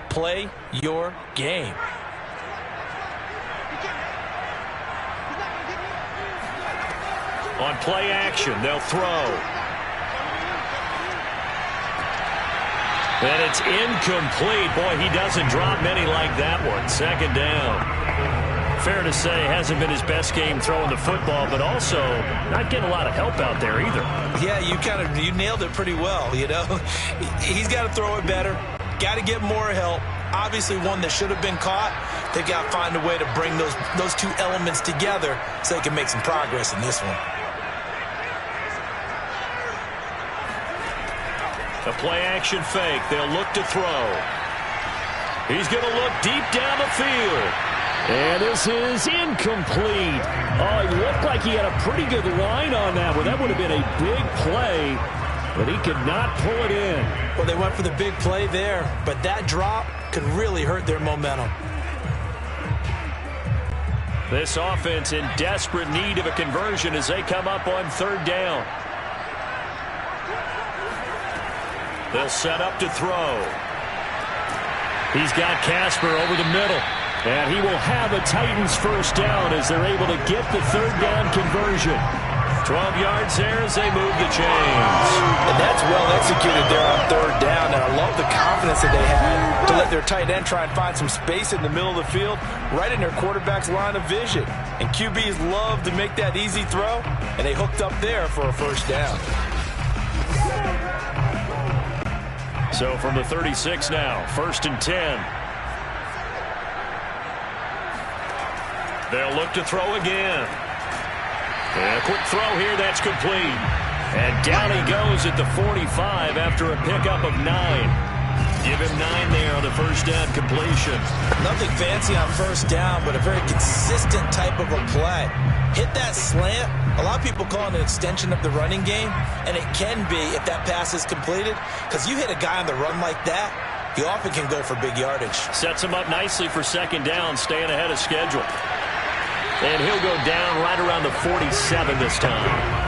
play your game. On play action, they'll throw. And it's incomplete. Boy, he doesn't drop many like that one. Second down. Fair to say, hasn't been his best game throwing the football, but also not getting a lot of help out there either. Yeah, you nailed it pretty well, you know. He's got to throw it better. Got to get more help. Obviously one that should have been caught. They've got to find a way to bring those two elements together so they can make some progress in this one. A play-action fake. They'll look to throw. He's going to look deep down the field. And this is incomplete. Oh, it looked like he had a pretty good line on that one. That would have been a big play, but he could not pull it in. Well, they went for the big play there, but that drop could really hurt their momentum. This offense in desperate need of a conversion as they come up on third down. They'll set up to throw. He's got Casper over the middle. And he will have a Titans first down as they're able to get the third down conversion. 12 yards there as they move the chains. And that's well executed there on third down. And I love the confidence that they had to let their tight end try and find some space in the middle of the field, right in their quarterback's line of vision. And QBs love to make that easy throw, and they hooked up there for a first down. So from the 36 now, 1st and 10. They'll look to throw again. And a quick throw here, that's complete. And down he goes at the 45 after a pickup of 9. Give him 9 there on the first down completion. Nothing fancy on first down, but a very consistent type of a play. Hit that slant. A lot of people call it an extension of the running game, and it can be if that pass is completed, because you hit a guy on the run like that, you often can go for big yardage. Sets him up nicely for second down, staying ahead of schedule. And he'll go down right around the 47 this time.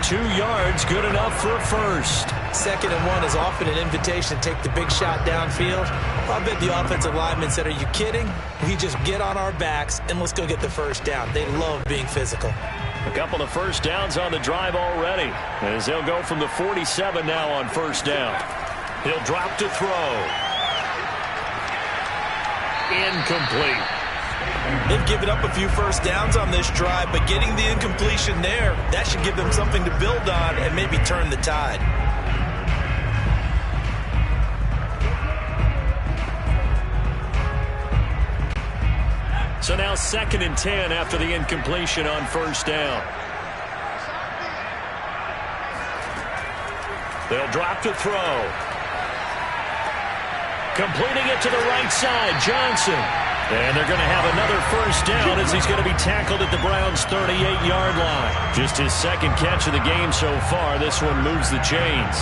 2 yards, good enough for a first. 2nd and 1 is often an invitation to take the big shot downfield. I bet the offensive linemen said, are you kidding? We just get on our backs and let's go get the first down. They love being physical. A couple of first downs on the drive already, as they'll go from the 47 now on first down. He'll drop to throw. Incomplete. They've given up a few first downs on this drive, but getting the incompletion there, that should give them something to build on and maybe turn the tide. So now 2nd and 10 after the incompletion on first down. They'll drop to throw. Completing it to the right side, Johnson. And they're going to have another first down as he's going to be tackled at the Browns' 38-yard line. Just his second catch of the game so far. This one moves the chains.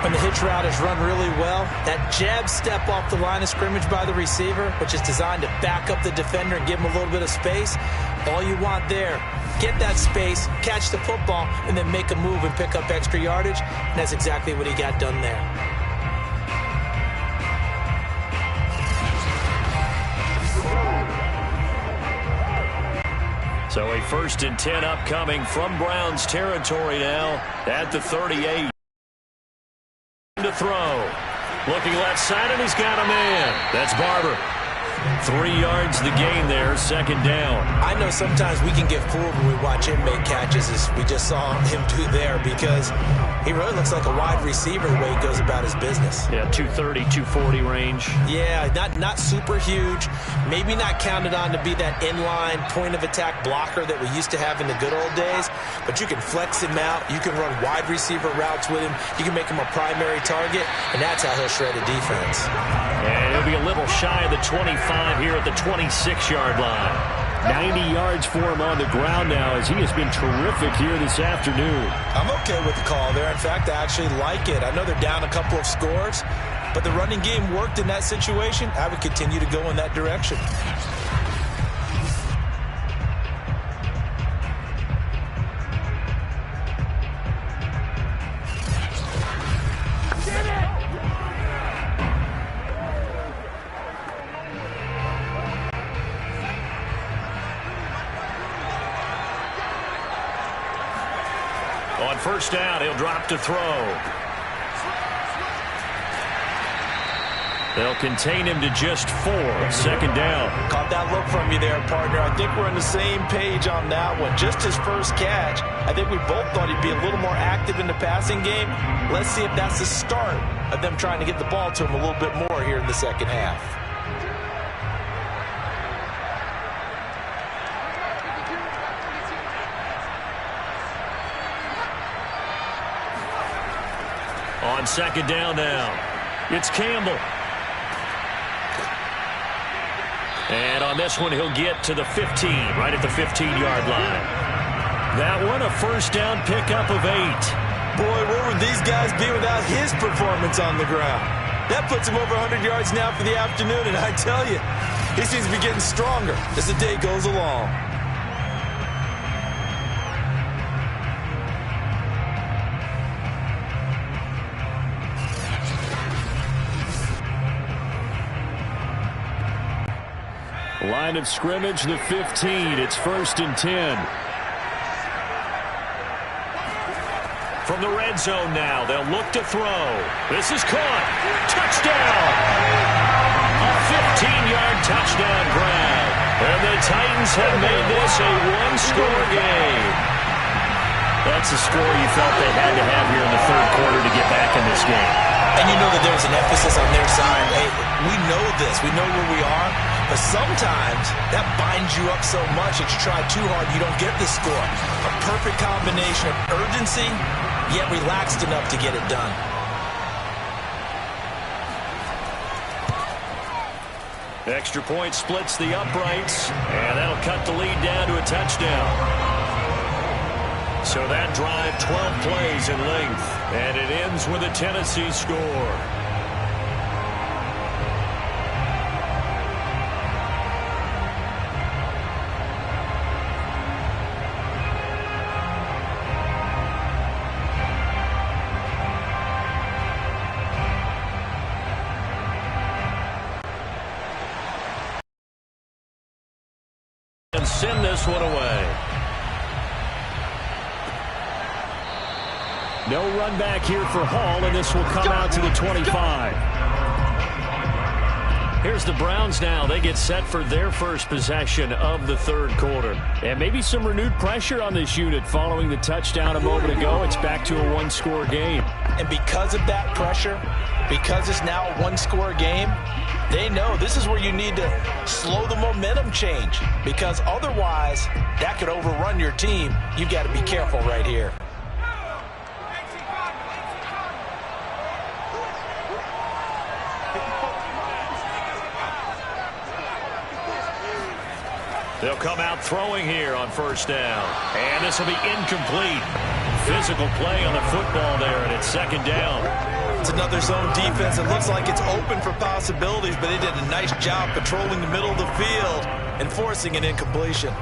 When the hitch route is run really well, that jab step off the line of scrimmage by the receiver, which is designed to back up the defender and give him a little bit of space, all you want there, get that space, catch the football, and then make a move and pick up extra yardage. And that's exactly what he got done there. So a 1st and 10 upcoming from Browns territory now at the 38. To throw. Looking left side, and he's got a man. That's Barber. 3 yards the gain there, 2nd down. I know sometimes we can get fooled when we watch him make catches, as we just saw him do there, because he really looks like a wide receiver the way he goes about his business. Yeah, 230, 240 range. Yeah, not super huge. Maybe not counted on to be that inline point-of-attack blocker that we used to have in the good old days, but you can flex him out. You can run wide receiver routes with him. You can make him a primary target, and that's how he'll shred a defense. And he'll be a little shy of the 25 here at the 26-yard line. 90 yards for him on the ground now, as he has been terrific here this afternoon. I'm okay with the call there. In fact, I actually like it. I know they're down a couple of scores, but the running game worked in that situation. I would continue to go in that direction. On 1st down, he'll drop to throw. They'll contain him to just 4. 2nd down. Caught that look from you there, partner. I think we're on the same page on that one. Just his first catch. I think we both thought he'd be a little more active in the passing game. Let's see if that's the start of them trying to get the ball to him a little bit more here in the second half. On 2nd down now, it's Campbell. And on this one, he'll get to the 15, right at the 15-yard line. That one, a 1st down pickup of 8. Boy, where would these guys be without his performance on the ground? That puts him over 100 yards now for the afternoon, and I tell you, he seems to be getting stronger as the day goes along. Line of scrimmage, the 15. It's 1st and 10. From the red zone now, they'll look to throw. This is caught. Touchdown! A 15-yard touchdown grab. And the Titans have made this a one-score game. That's a score you felt they had to have here in the 3rd quarter to get back in this game. And you know that there's an emphasis on their side. Hey, we know this. We know where we are. But sometimes that binds you up so much that you try too hard, you don't get the score. A perfect combination of urgency, yet relaxed enough to get it done. Extra point splits the uprights, and that'll cut the lead down to a touchdown. So that drive, 12 plays in length, and it ends with a Tennessee score. And send this one away. No run back here for Hall, and this will come out to the 25. Here's the Browns now. They get set for their first possession of the 3rd quarter. And maybe some renewed pressure on this unit following the touchdown a moment ago. It's back to a one-score game. And because of that pressure, because it's now a one-score game, they know this is where you need to slow the momentum change, because otherwise that could overrun your team. You've got to be careful right here. They'll come out throwing here on first down. And this will be incomplete. Physical play on the football there, and it's second down. It's another zone defense. It looks like it's open for possibilities, but they did a nice job patrolling the middle of the field and forcing an incompletion.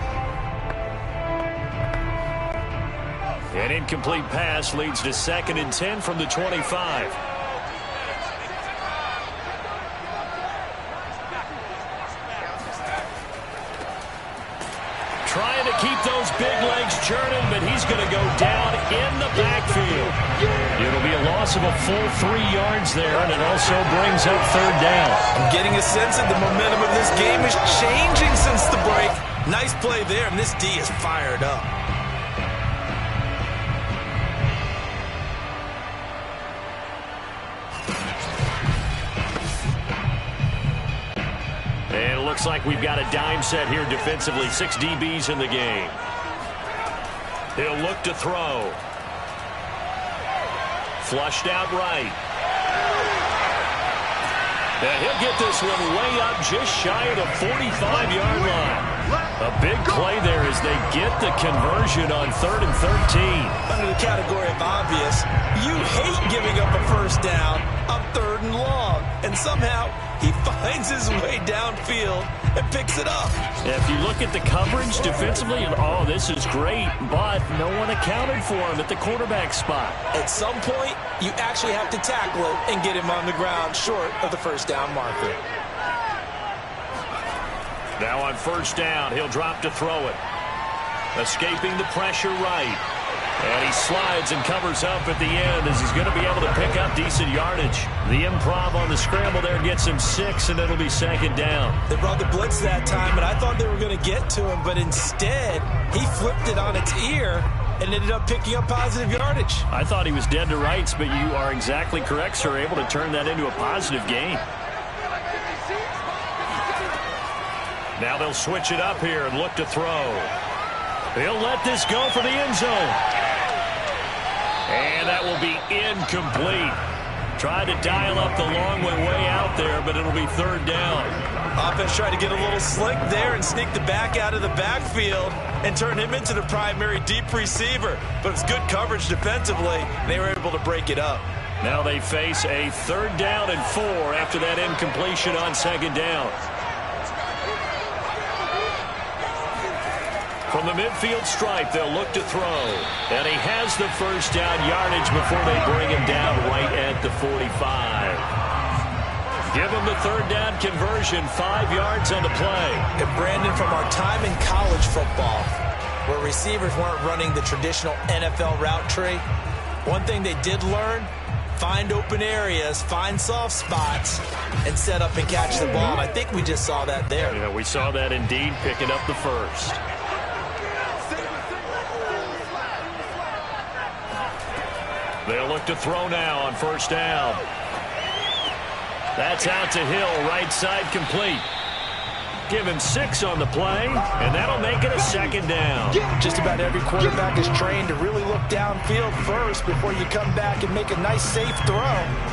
An incomplete pass leads to 2nd and 10 from the 25. Trying to keep those big legs churning, but he's going to go down in the backfield. It'll be a loss of a full 3 yards there, and it also brings up third down. I'm getting a sense that the momentum of this game is changing since the break. Nice play there, and this D is fired up. And it looks like we've got a dime set here defensively. 6 DBs in the game. He'll look to throw. Flushed out right. And he'll get this one way up just shy of the 45-yard line. A big play there as they get the conversion on 3rd and 13. Under the category of obvious, you hate giving up a first down on 3rd and long. And somehow he finds his way downfield and picks it up. If you look at the coverage defensively, and oh, this is great, but no one accounted for him at the quarterback spot. At some point, you actually have to tackle it and get him on the ground short of the first down marker. Now on first down, he'll drop to throw it. Escaping the pressure right. And he slides and covers up at the end as he's going to be able to pick up decent yardage. The improv on the scramble there gets him 6, and it'll be 2nd down. They brought the blitz that time, and I thought they were going to get to him, but instead, he flipped it on its ear and ended up picking up positive yardage. I thought he was dead to rights, but you are exactly correct, sir, able to turn that into a positive gain. Now they'll switch it up here and look to throw. He'll let this go for the end zone. And that will be incomplete. Tried to dial up the long way out there, but it'll be 3rd down. Offense tried to get a little slick there and sneak the back out of the backfield and turn him into the primary deep receiver. But it's good coverage defensively, and they were able to break it up. Now they face a 3rd down and 4 after that incompletion on 2nd down. From the midfield stripe, they'll look to throw. And he has the first down yardage before they bring him down right at the 45. Give him the 3rd down conversion, 5 yards on the play. And Brandon, from our time in college football, where receivers weren't running the traditional NFL route tree, one thing they did learn, find open areas, find soft spots, and set up and catch the ball. And I think we just saw that there. Yeah, we saw that indeed, picking up the first. They'll look to throw now on first down. That's out to Hill, right side complete. Give him 6 on the play, and that'll make it a 2nd down. Just about every quarterback is trained to really look downfield first before you come back and make a nice, safe throw.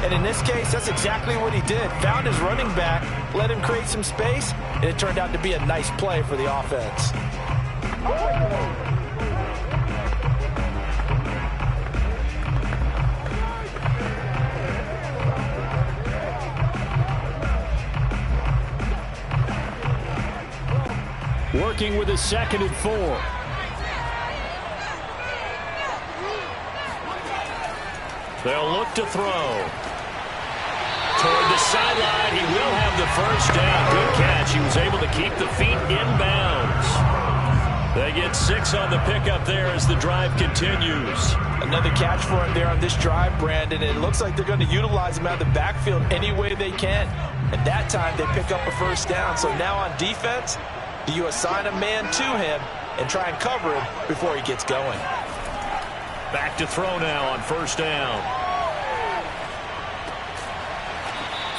And in this case, that's exactly what he did. Found his running back, let him create some space, and it turned out to be a nice play for the offense. Working with a 2nd and 4. They'll look to throw. Toward the sideline, he will have the first down. Good catch. He was able to keep the feet inbounds. They get 6 on the pickup there as the drive continues. Another catch for him there on this drive, Brandon. It looks like they're going to utilize him out of the backfield any way they can. And that time, they pick up a first down. So now on defense, do you assign a man to him and try and cover him before he gets going? Back to throw now on first down.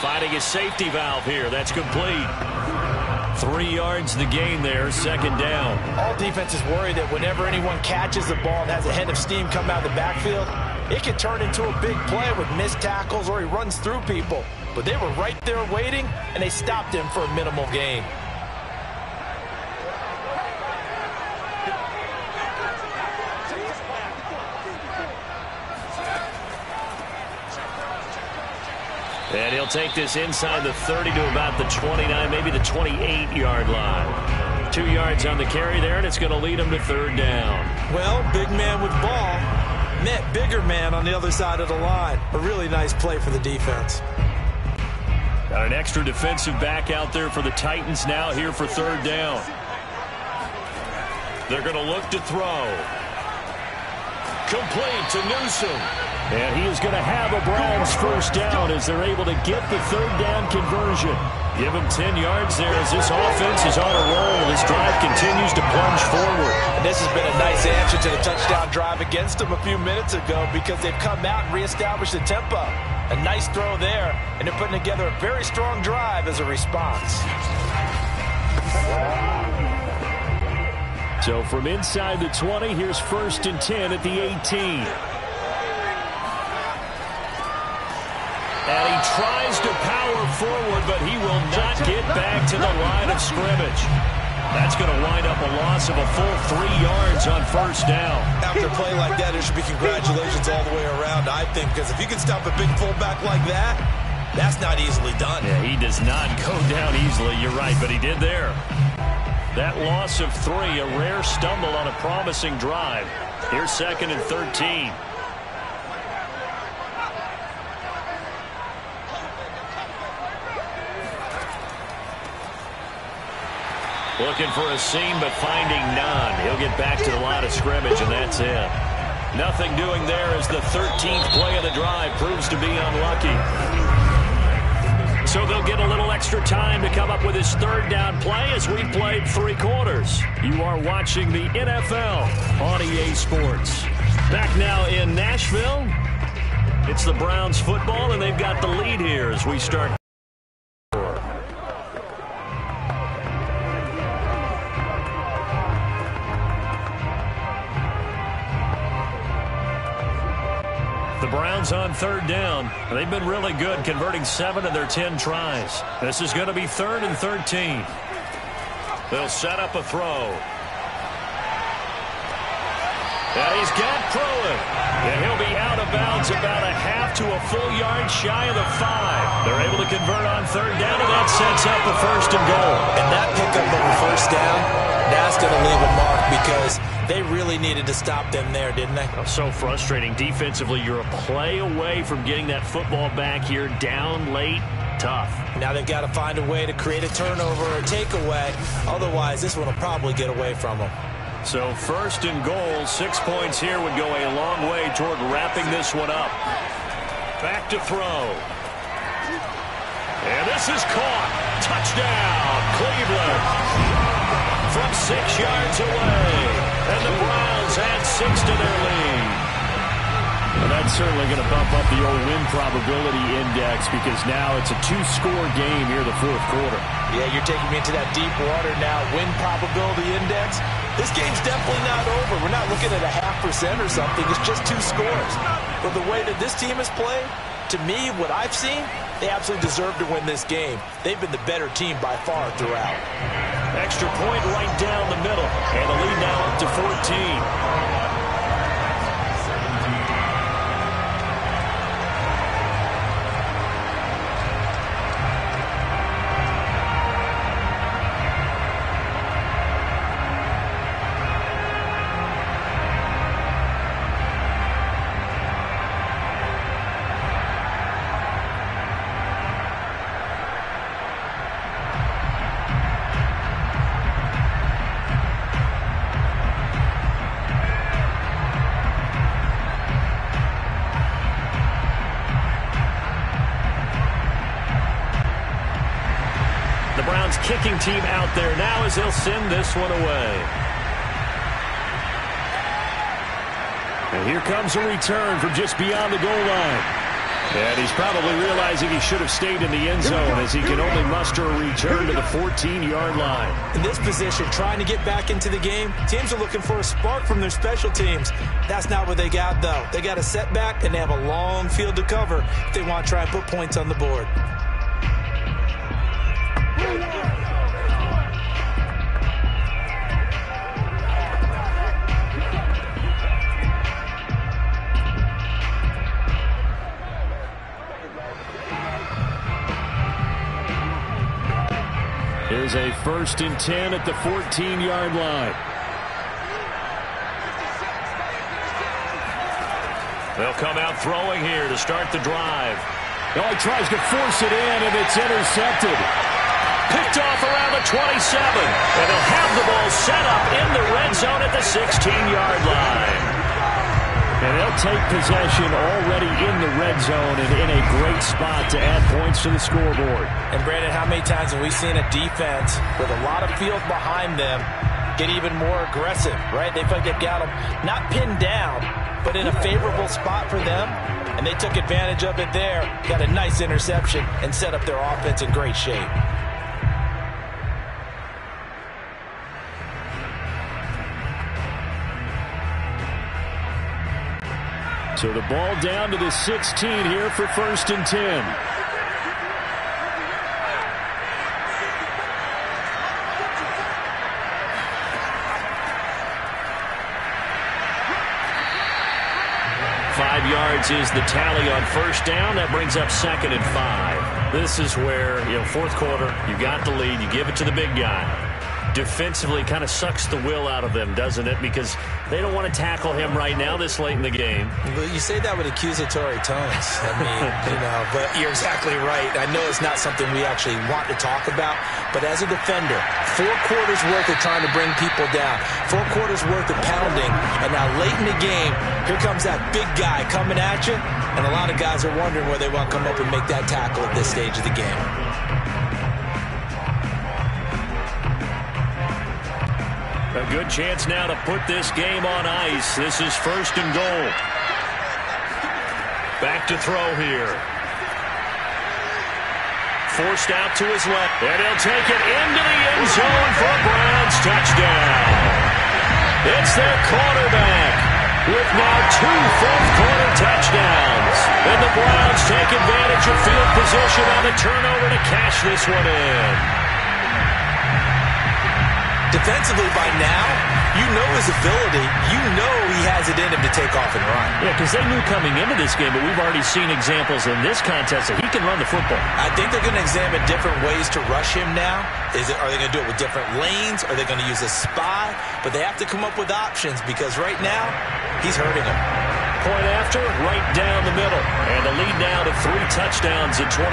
Finding a safety valve here. That's complete. 3 yards the gain there, 2nd down. All defenses worry that whenever anyone catches the ball and has a head of steam come out of the backfield, it can turn into a big play with missed tackles or he runs through people. But they were right there waiting, and they stopped him for a minimal gain. And he'll take this inside the 30 to about the 29, maybe the 28-yard line. 2 yards on the carry there, and it's going to lead him to third down. Well, big man with ball met bigger man on the other side of the line. A really nice play for the defense. Got an extra defensive back out there for the Titans now here for third down. They're going to look to throw. Complete to Newsom. And he is going to have a Browns first down as they're able to get the third down conversion. Give him 10 yards there as this offense is on a roll. This drive continues to plunge forward. And this has been a nice answer to the touchdown drive against them a few minutes ago because they've come out and reestablished the tempo. A nice throw there, and they're putting together a very strong drive as a response. So from inside the 20, here's 1st and 10 at the 18. And he tries to power forward, but he will not get back to the line of scrimmage. That's going to wind up a loss of a full 3 yards on first down. After a play like that, there should be congratulations all the way around, I think, because if you can stop a big fullback like that, that's not easily done. Yeah, he does not go down easily, you're right, but he did there. That loss of 3, a rare stumble on a promising drive. Here's 2nd and 13. Looking for a seam, but finding none. He'll get back to the line of scrimmage, and that's it. Nothing doing there as the 13th play of the drive proves to be unlucky. So they'll get a little extra time to come up with his third down play as we played 3 quarters. You are watching the NFL on EA Sports. Back now in Nashville. It's the Browns football, and they've got the lead here as we start. The Browns on third down. They've been really good, converting 7 of their 10 tries. This is going to be 3rd and 13. They'll set up a throw. And he's got Pruitt. And he'll be out of bounds about a half to a full yard shy of the 5. They're able to convert on third down, and that sets up a 1st and goal. And that pickup of a 1st down, that's going to leave a mark because they really needed to stop them there, didn't they? Oh, so frustrating. Defensively, you're a play away from getting that football back here down late. Tough. Now they've got to find a way to create a turnover or a takeaway. Otherwise, this one will probably get away from them. So 1st and goal, 6 points here would go a long way toward wrapping this one up. Back to throw. And this is caught. Touchdown, Cleveland. From 6 yards away. And the Browns add 6 to their lead. Well, that's certainly going to bump up the old win probability index because now it's a 2-score game here the 4th quarter. Yeah, you're taking me into that deep water now. Win probability index. This game's definitely not over. We're not looking at a 0.5% or something. It's just 2 scores. But the way that this team has played, to me, what I've seen, they absolutely deserve to win this game. They've been the better team by far throughout. Extra point right down the middle. And the lead now up to 14. Kicking team out there now as they'll send this one away. And here comes a return from just beyond the goal line. And he's probably realizing he should have stayed in the end zone as he can only muster a return to the 14-yard line. In this position, trying to get back into the game, teams are looking for a spark from their special teams. That's not what they got, though. They got a setback, and they have a long field to cover if they want to try and put points on the board. is a 1st and 10 at the 14-yard line. They'll come out throwing here to start the drive. Oh, he tries to force it in, and it's intercepted. Picked off around the 27. And they'll have the ball set up in the red zone at the 16-yard line. And they'll take possession already in the red zone and in a great spot to add points to the scoreboard. And, Brandon, how many times have we seen a defense with a lot of field behind them get even more aggressive, right? They feel like they've got them not pinned down, but in a favorable spot for them, and they took advantage of it there, got a nice interception, and set up their offense in great shape. So the ball down to the 16 here for 1st and 10. Yards is the tally on 1st down. That brings up 2nd and 5. This is where, 4th quarter, you got the lead, you give it to the big guy. Defensively kind of sucks the will out of them, doesn't it? Because they don't want to tackle him right now this late in the game. Well, you say that with accusatory tones. I mean, but you're exactly right. I know it's not something we actually want to talk about, but as a defender, 4 quarters worth of trying to bring people down, 4 quarters worth of pounding, and now late in the game, here comes that big guy coming at you, and a lot of guys are wondering where they want to come up and make that tackle at this stage of the game. A good chance now to put this game on ice. This is 1st and goal. Back to throw here. Forced out to his left. And he'll take it into the end zone for a Browns touchdown. It's their quarterback with now 2 fourth-quarter touchdowns. And the Browns take advantage of field position on the turnover to cash this one in. Defensively by now, you know his ability. You know he has it in him to take off and run. Yeah, because they knew coming into this game, but we've already seen examples in this contest that he can run the football. I think they're going to examine different ways to rush him now. Are they going to do it with different lanes? Are they going to use a spy? But they have to come up with options because right now, he's hurting them. Point after, right down the middle. And the lead now to 3 touchdowns at 21.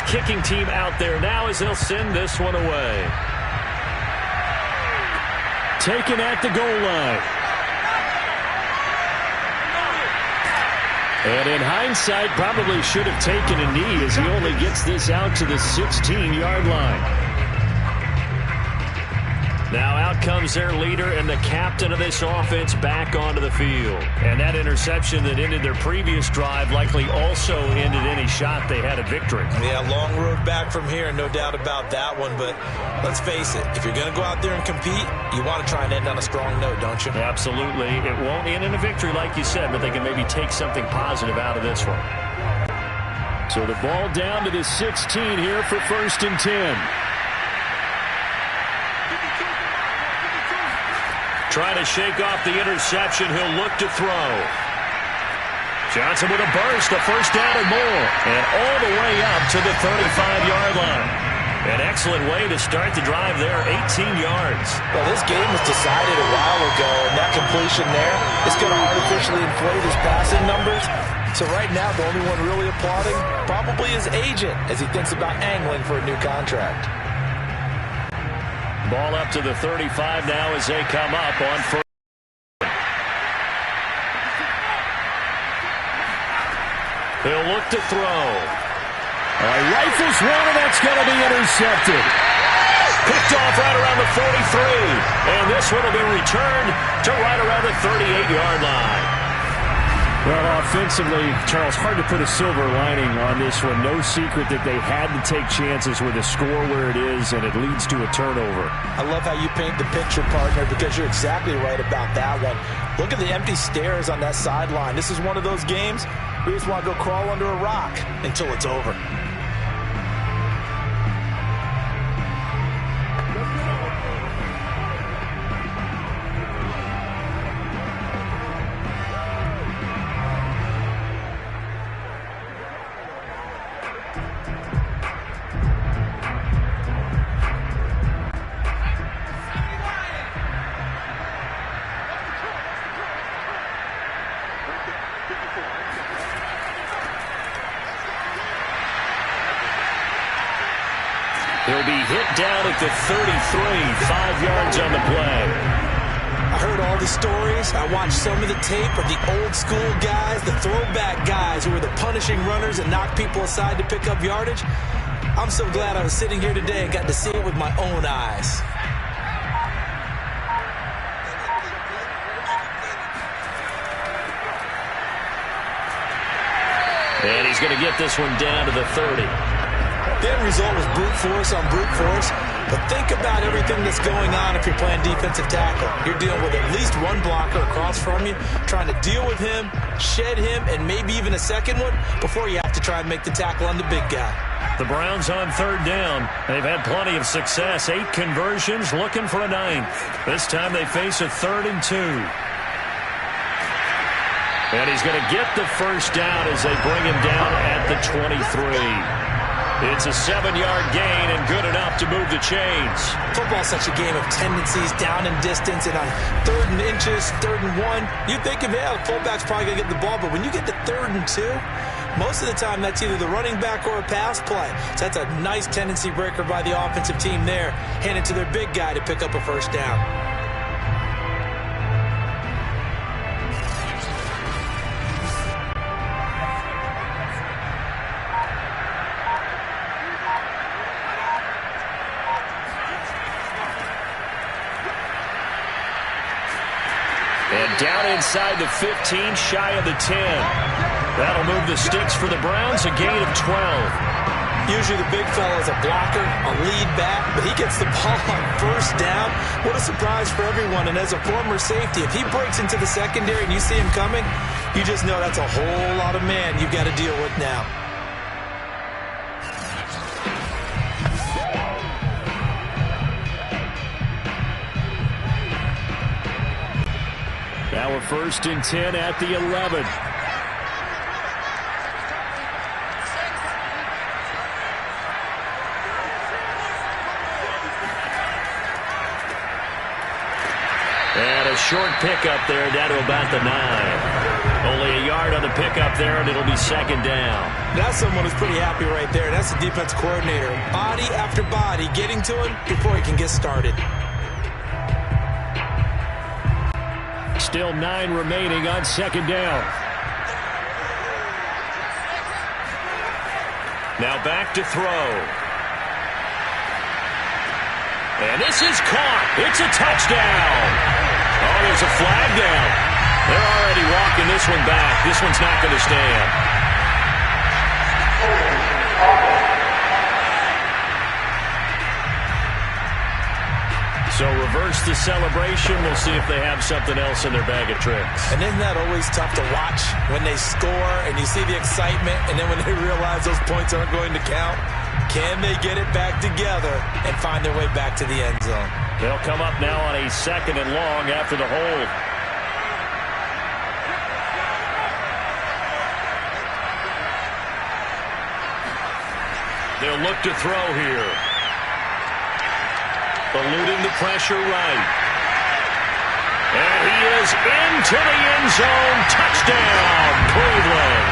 Kicking team out there now as they'll send this one away. Taken at the goal line. And in hindsight, probably should have taken a knee as he only gets this out to the 16-yard line. Now out comes their leader and the captain of this offense back onto the field. And that interception that ended their previous drive likely also ended any shot they had at victory. Yeah, long road back from here, no doubt about that one. But let's face it, if you're going to go out there and compete, you want to try and end on a strong note, don't you? Absolutely. It won't end in a victory like you said, but they can maybe take something positive out of this one. So the ball down to the 16 here for 1st and 10. Trying to shake off the interception. He'll look to throw. Johnson with a burst, a 1st down and more. And all the way up to the 35-yard line. An excellent way to start the drive there, 18 yards. Well, this game was decided a while ago, and that completion there is going to artificially inflate his passing numbers. So right now, the only one really applauding probably his agent as he thinks about angling for a new contract. Ball up to the 35 now as they come up on 1st. He'll look to throw. Rifles one, and that's going to be intercepted. Picked off right around the 43. And this one will be returned to right around the 38-yard line. Well, offensively, Charles, hard to put a silver lining on this one. No secret that they had to take chances with a score where it is, and it leads to a turnover. I love how you paint the picture, partner, because you're exactly right about that one. Look at the empty stares on that sideline. This is one of those games where you just want to go crawl under a rock until it's over. He'll be hit down at the 33, 5 yards on the play. I heard all the stories. I watched some of the tape of the old school guys, the throwback guys who were the punishing runners and knocked people aside to pick up yardage. I'm so glad I was sitting here today and got to see it with my own eyes. And he's going to get this one down to the 30. The end result was brute force on brute force, but think about everything that's going on if you're playing defensive tackle. You're dealing with at least one blocker across from you, trying to deal with him, shed him, and maybe even a second one before you have to try and make the tackle on the big guy. The Browns on third down. They've had plenty of success. 8 conversions, looking for a 9th. This time they face a 3rd and 2. And he's going to get the first down as they bring him down at the 23. It's a 7-yard gain and good enough to move the chains. Football's such a game of tendencies, down and distance, and on 3rd and inches, 3rd and 1, you think of, yeah, the fullback's probably going to get the ball, but when you get to 3rd and 2, most of the time that's either the running back or a pass play. So that's a nice tendency breaker by the offensive team there. Hand it to their big guy to pick up a first down. And down inside the 15, shy of the 10. That'll move the sticks for the Browns, a gain of 12. Usually the big fella is a blocker, a lead back, but he gets the ball on first down. What a surprise for everyone. And as a former safety, if he breaks into the secondary and you see him coming, you just know that's a whole lot of man you've got to deal with now. Now a 1st and 10 at the 11. And a short pickup there down to about the 9. Only a yard on the pickup there, and it'll be 2nd down. That's someone who's pretty happy right there. That's the defense coordinator. Body after body getting to him before he can get started. Still 9 remaining on 2nd down. Now back to throw. And this is caught. It's a touchdown. Oh, there's a flag down. They're already walking this one back. This one's not going to stand. So reverse the celebration. We'll see if they have something else in their bag of tricks. And isn't that always tough to watch when they score and you see the excitement, and then when they realize those points aren't going to count? Can they get it back together and find their way back to the end zone? They'll come up now on a 2nd and long after the hold. They'll look to throw here. Eluding the pressure right. And he is into the end zone. Touchdown, Cleveland.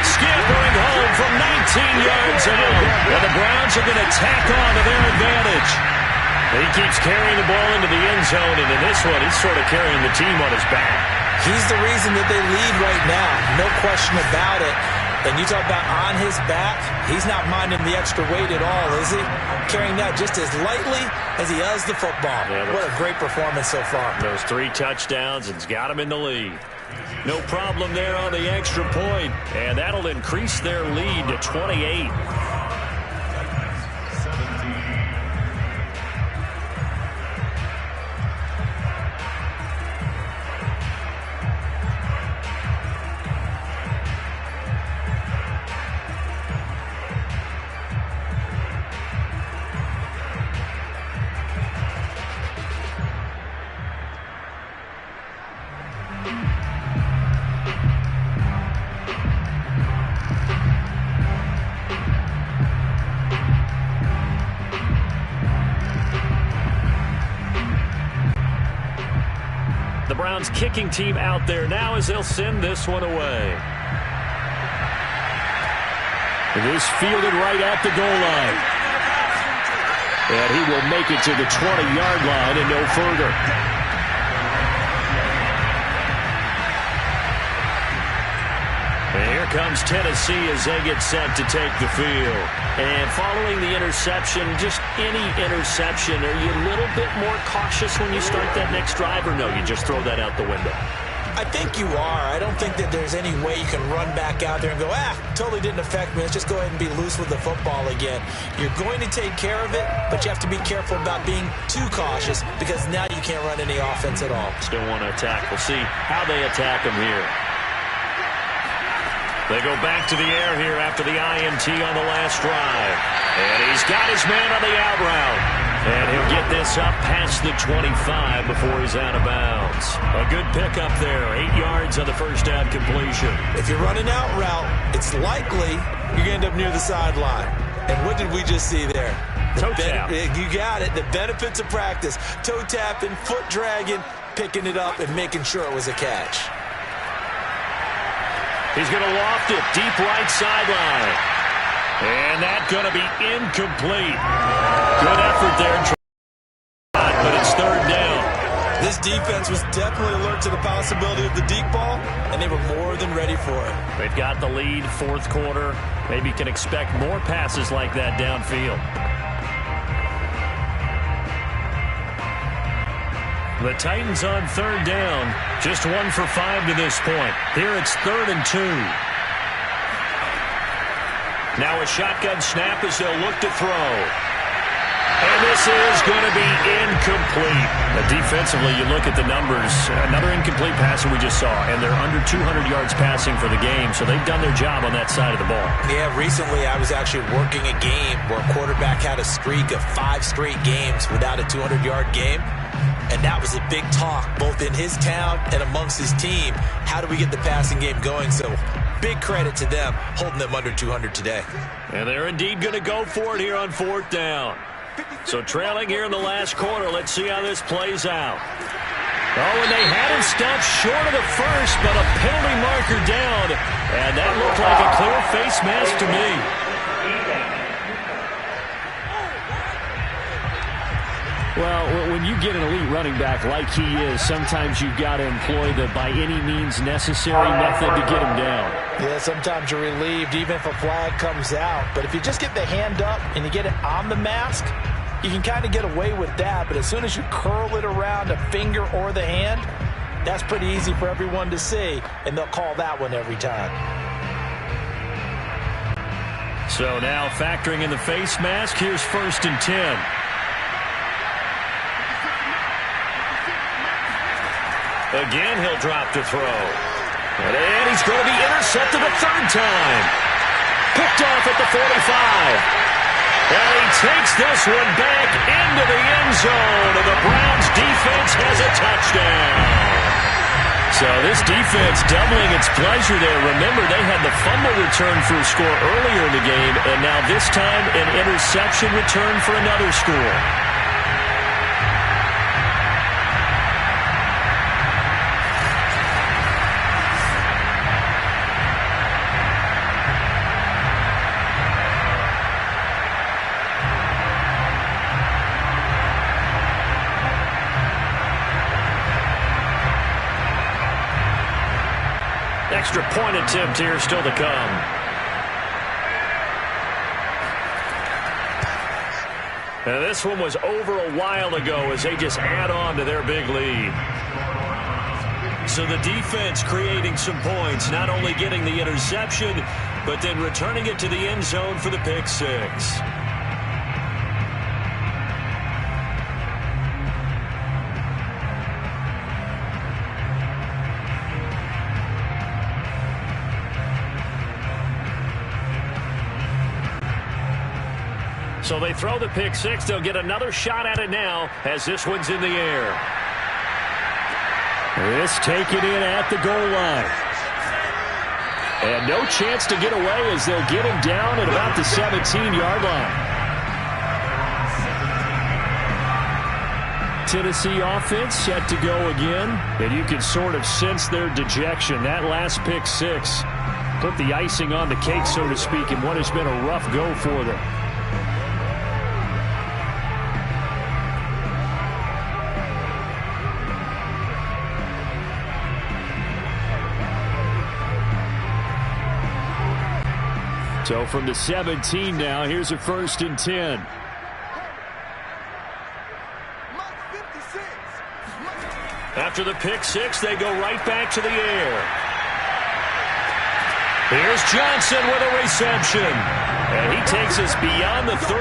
Scampering home from 19 yards out. And the Browns are going to tack on to their advantage. He keeps carrying the ball into the end zone, and in this one, he's sort of carrying the team on his back. He's the reason that they lead right now. No question about it. And you talk about on his back, he's not minding the extra weight at all, is he? Carrying that just as lightly as he does the football. Yeah, what a great performance so far. Those 3 touchdowns, and it's got him in the lead. No problem there on the extra point, and that'll increase their lead to 28. The Browns kicking team out there now as they'll send this one away. It is fielded right at the goal line. And he will make it to the 20-yard line and no further. And here comes Tennessee as they get set to take the field. And following the interception, just any interception, are you a little bit more cautious when you start that next drive, or no, you just throw that out the window? I think you are. I don't think that there's any way you can run back out there and go, totally didn't affect me. Let's just go ahead and be loose with the football again. You're going to take care of it, but you have to be careful about being too cautious because now you can't run any offense at all. Still want to attack. We'll see how they attack him here. They go back to the air here after the INT on the last drive. And he's got his man on the out route. And he'll get this up past the 25 before he's out of bounds. A good pickup there. 8 yards on the first down completion. If you're running out route, it's likely you're going to end up near the sideline. And what did we just see there? Toe tap. You got it. The benefits of practice. Toe tapping, foot dragging, picking it up, and making sure it was a catch. He's going to loft it deep right sideline. And that's going to be incomplete. Good effort there, but it's third down. This defense was definitely alert to the possibility of the deep ball, and they were more than ready for it. They've got the lead, fourth quarter. Maybe can expect more passes like that downfield. The Titans on third down. Just 1 for 5 to this point. Here it's 3rd and 2. Now a shotgun snap as they'll look to throw. And this is going to be incomplete. Now defensively, you look at the numbers. Another incomplete pass that we just saw, and they're under 200 yards passing for the game, so they've done their job on that side of the ball. Yeah, recently I was actually working a game where a quarterback had a streak of 5 straight games without a 200-yard game. And that was a big talk, both in his town and amongst his team. How do we get the passing game going? So big credit to them, holding them under 200 today. And they're indeed going to go for it here on 4th down. So trailing here in the last quarter, let's see how this plays out. Oh, and they had him stopped short of the first, but a penalty marker down. And that looked like a clear face mask to me. Well, when you get an elite running back like he is, sometimes you've got to employ the by any means necessary method to get him down. Yeah, sometimes you're relieved even if a flag comes out. But if you just get the hand up and you get it on the mask, you can kind of get away with that. But as soon as you curl it around a finger or the hand, that's pretty easy for everyone to see, and they'll call that one every time. So now factoring in the face mask, here's 1st and 10. Again, he'll drop to throw. And he's going to be intercepted a 3rd time. Picked off at the 45. And he takes this one back into the end zone. And the Browns defense has a touchdown. So this defense doubling its pleasure there. Remember, they had the fumble return for a score earlier in the game. And now this time, an interception return for another score. Extra point attempt here still to come. And this one was over a while ago as they just add on to their big lead. So the defense creating some points, not only getting the interception, but then returning it to the end zone for the pick six. So they throw the pick six. They'll get another shot at it now as this one's in the air. This taken in at the goal line. And no chance to get away as they'll get him down at about the 17-yard line. Tennessee offense set to go again. And you can sort of sense their dejection. That last pick six put the icing on the cake, so to speak, in what has been a rough go for them. So from the 17 now, here's a 1st and 10. After the pick six, they go right back to the air. Here's Johnson with a reception. And he takes us beyond the 35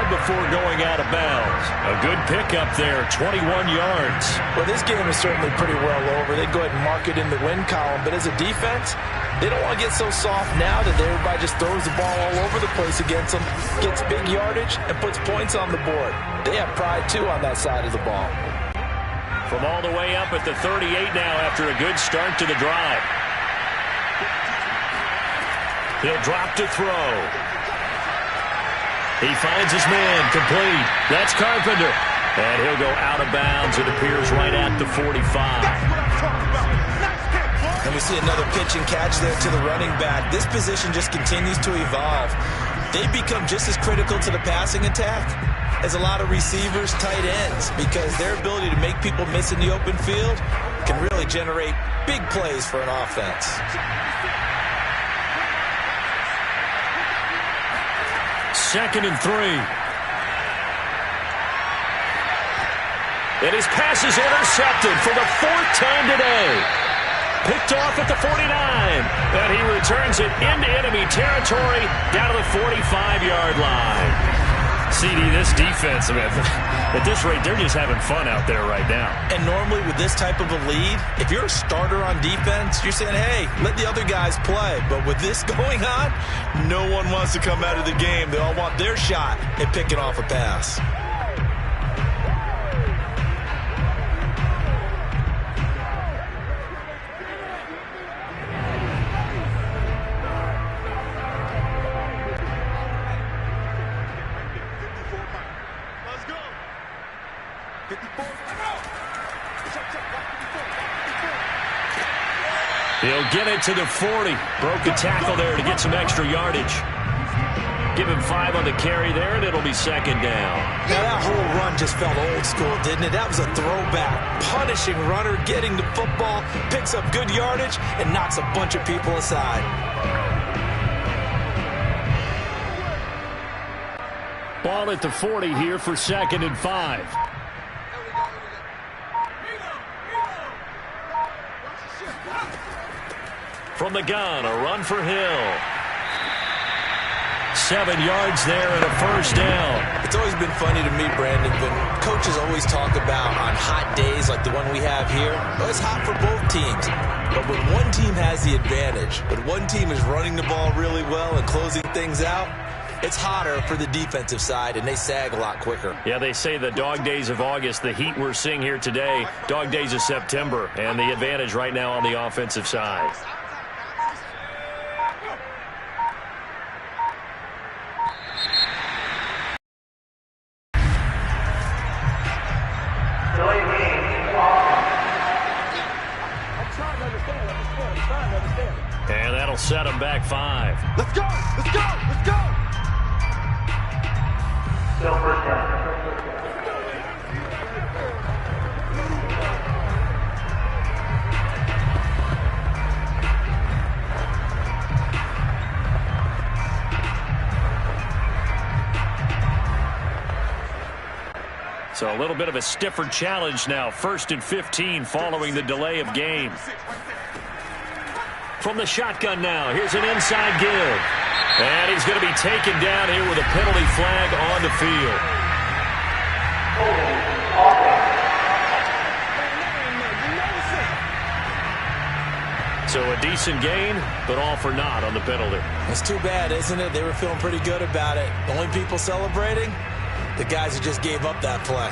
before going out of bounds. A good pickup there, 21 yards. Well, this game is certainly pretty well over. They'd go ahead and mark it in the win column. But as a defense, they don't want to get so soft now that everybody just throws the ball all over the place against them, gets big yardage, and puts points on the board. They have pride, too, on that side of the ball. From all the way up at the 38 now after a good start to the drive. He'll drop to throw. He finds his man complete. That's Carpenter. And he'll go out of bounds. It appears right at the 45. And we see another pitch and catch there to the running back. This position just continues to evolve. They become just as critical to the passing attack as a lot of receivers, tight ends, because their ability to make people miss in the open field can really generate big plays for an offense. Second and 3. And his pass is intercepted for the 4th time today. Picked off at the 49. And he returns it into enemy territory down to the 45-yard line. CD, this defense, I mean, at this rate, they're just having fun out there right now. And normally with this type of a lead, if you're a starter on defense, you're saying, hey, let the other guys play. But with this going on, no one wants to come out of the game. They all want their shot at picking off a pass. He'll get it to the 40. Broke a tackle there to get some extra yardage. Give him 5 on the carry there, and it'll be 2nd down. Now, that whole run just felt old school, didn't it? That was a throwback. Punishing runner, getting the football, picks up good yardage, and knocks a bunch of people aside. Ball at the 40 here for 2nd and 5. From the gun, a run for Hill. 7 yards there and a 1st down. It's always been funny to me, Brandon, when coaches always talk about on hot days like the one we have here, well, it's hot for both teams. But when one team has the advantage, when one team is running the ball really well and closing things out, it's hotter for the defensive side, and they sag a lot quicker. Yeah, they say the dog days of August, the heat we're seeing here today, dog days of September, and the advantage right now on the offensive side. And that'll set them back 5. Let's go! Let's go! Let's go! Still first down. So a little bit of a stiffer challenge now. 1st and 15 following the delay of game. From the shotgun now, here's an inside give. And he's going to be taken down here with a penalty flag on the field. So a decent gain, but all for naught on the penalty. It's too bad, isn't it? They were feeling pretty good about it. The only people celebrating, the guys who just gave up that play.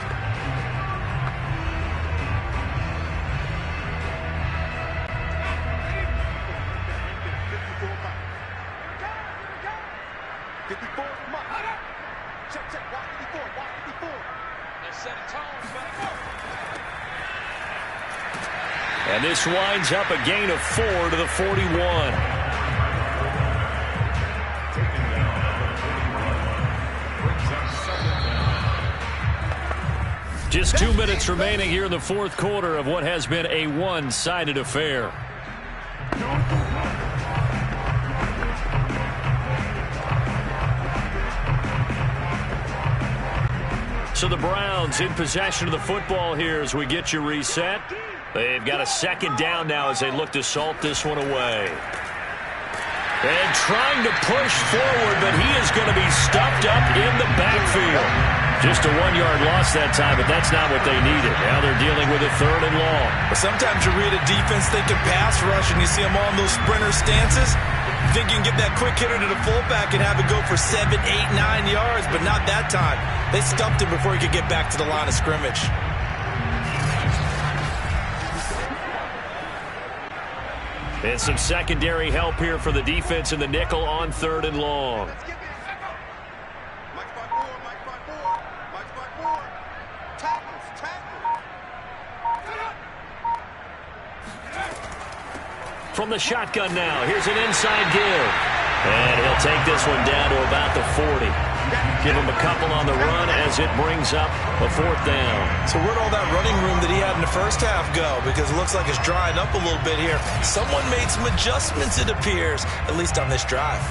And this winds up a gain of 4 to the 41. Just 2 minutes remaining here in the 4th quarter of what has been a one-sided affair. So the Browns in possession of the football here as we get you reset. They've got a 2nd down now as they look to salt this one away. And trying to push forward, but he is going to be stuffed up in the backfield. Just a 1-yard loss that time, but that's not what they needed. Now they're dealing with a 3rd and long. But sometimes you read a defense thinking pass rush, and you see them on those sprinter stances. You think you can get that quick hitter to the fullback and have it go for 7, 8, 9 yards, but not that time. They stuffed him before he could get back to the line of scrimmage. And some secondary help here for the defense in the nickel on 3rd and long. From the shotgun now, here's an inside give. And he'll take this one down to about the 40. Give him a couple on the run as it brings up a 4th down. So where'd all that running room that he had in the first half go? Because it looks like it's drying up a little bit here. Someone made some adjustments, it appears, at least on this drive.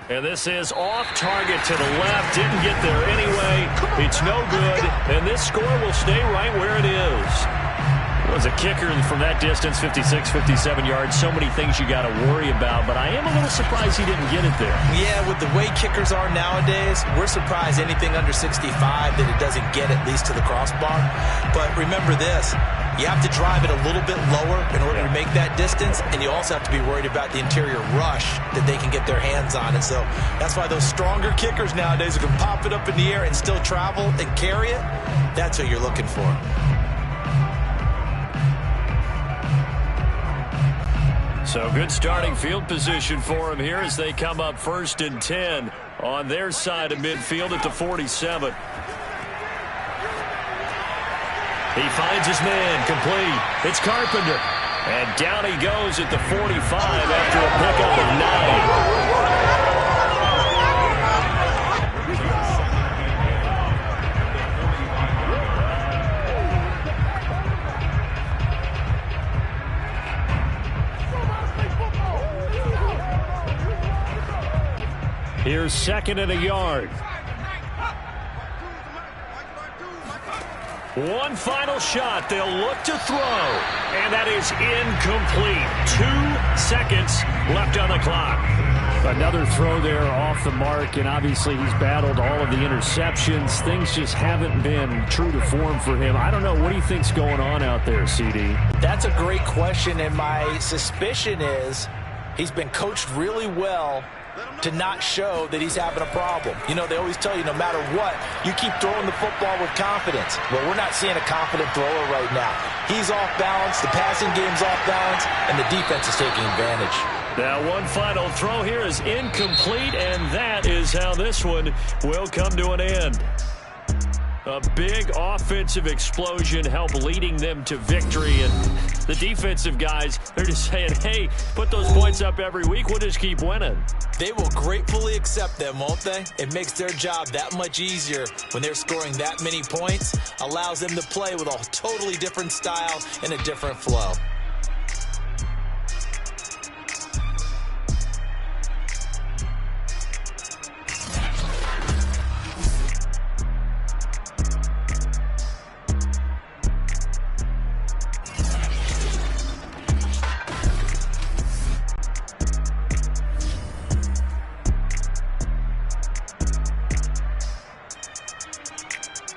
And this is off target to the left. Didn't get there anyway. It's no good. And this score will stay right where it is. Was a kicker from that distance, 56, 57 yards. So many things you got to worry about. But I am a little surprised he didn't get it there. Yeah, with the way kickers are nowadays, we're surprised anything under 65 that it doesn't get at least to the crossbar. But remember this. You have to drive it a little bit lower in order to make that distance, and you also have to be worried about the interior rush that they can get their hands on. And so that's why those stronger kickers nowadays who can pop it up in the air and still travel and carry it, that's what you're looking for. So good starting field position for him here as they come up 1st and 10 on their side of midfield at the 47. He finds his man, complete. It's Carpenter. And down he goes at the 45 after a pickup of 9. Here's 2nd and a yard. One final shot. They'll look to throw. And that is incomplete. 2 seconds left on the clock. Another throw there off the mark, and obviously he's battled all of the interceptions. Things just haven't been true to form for him. I don't know. What do you think's going on out there, CD? That's a great question, and my suspicion is he's been coached really well to not show that he's having a problem. You know, they always tell you no matter what, you keep throwing the football with confidence. Well, we're not seeing a confident thrower right now. He's off balance, the passing game's off balance, and the defense is taking advantage. Now one final throw here is incomplete, and that is how this one will come to an end. A big offensive explosion helped leading them to victory. And the defensive guys, they're just saying, hey, put those points up every week. We'll just keep winning. They will gratefully accept them, won't they? It makes their job that much easier when they're scoring that many points. Allows them to play with a totally different style and a different flow.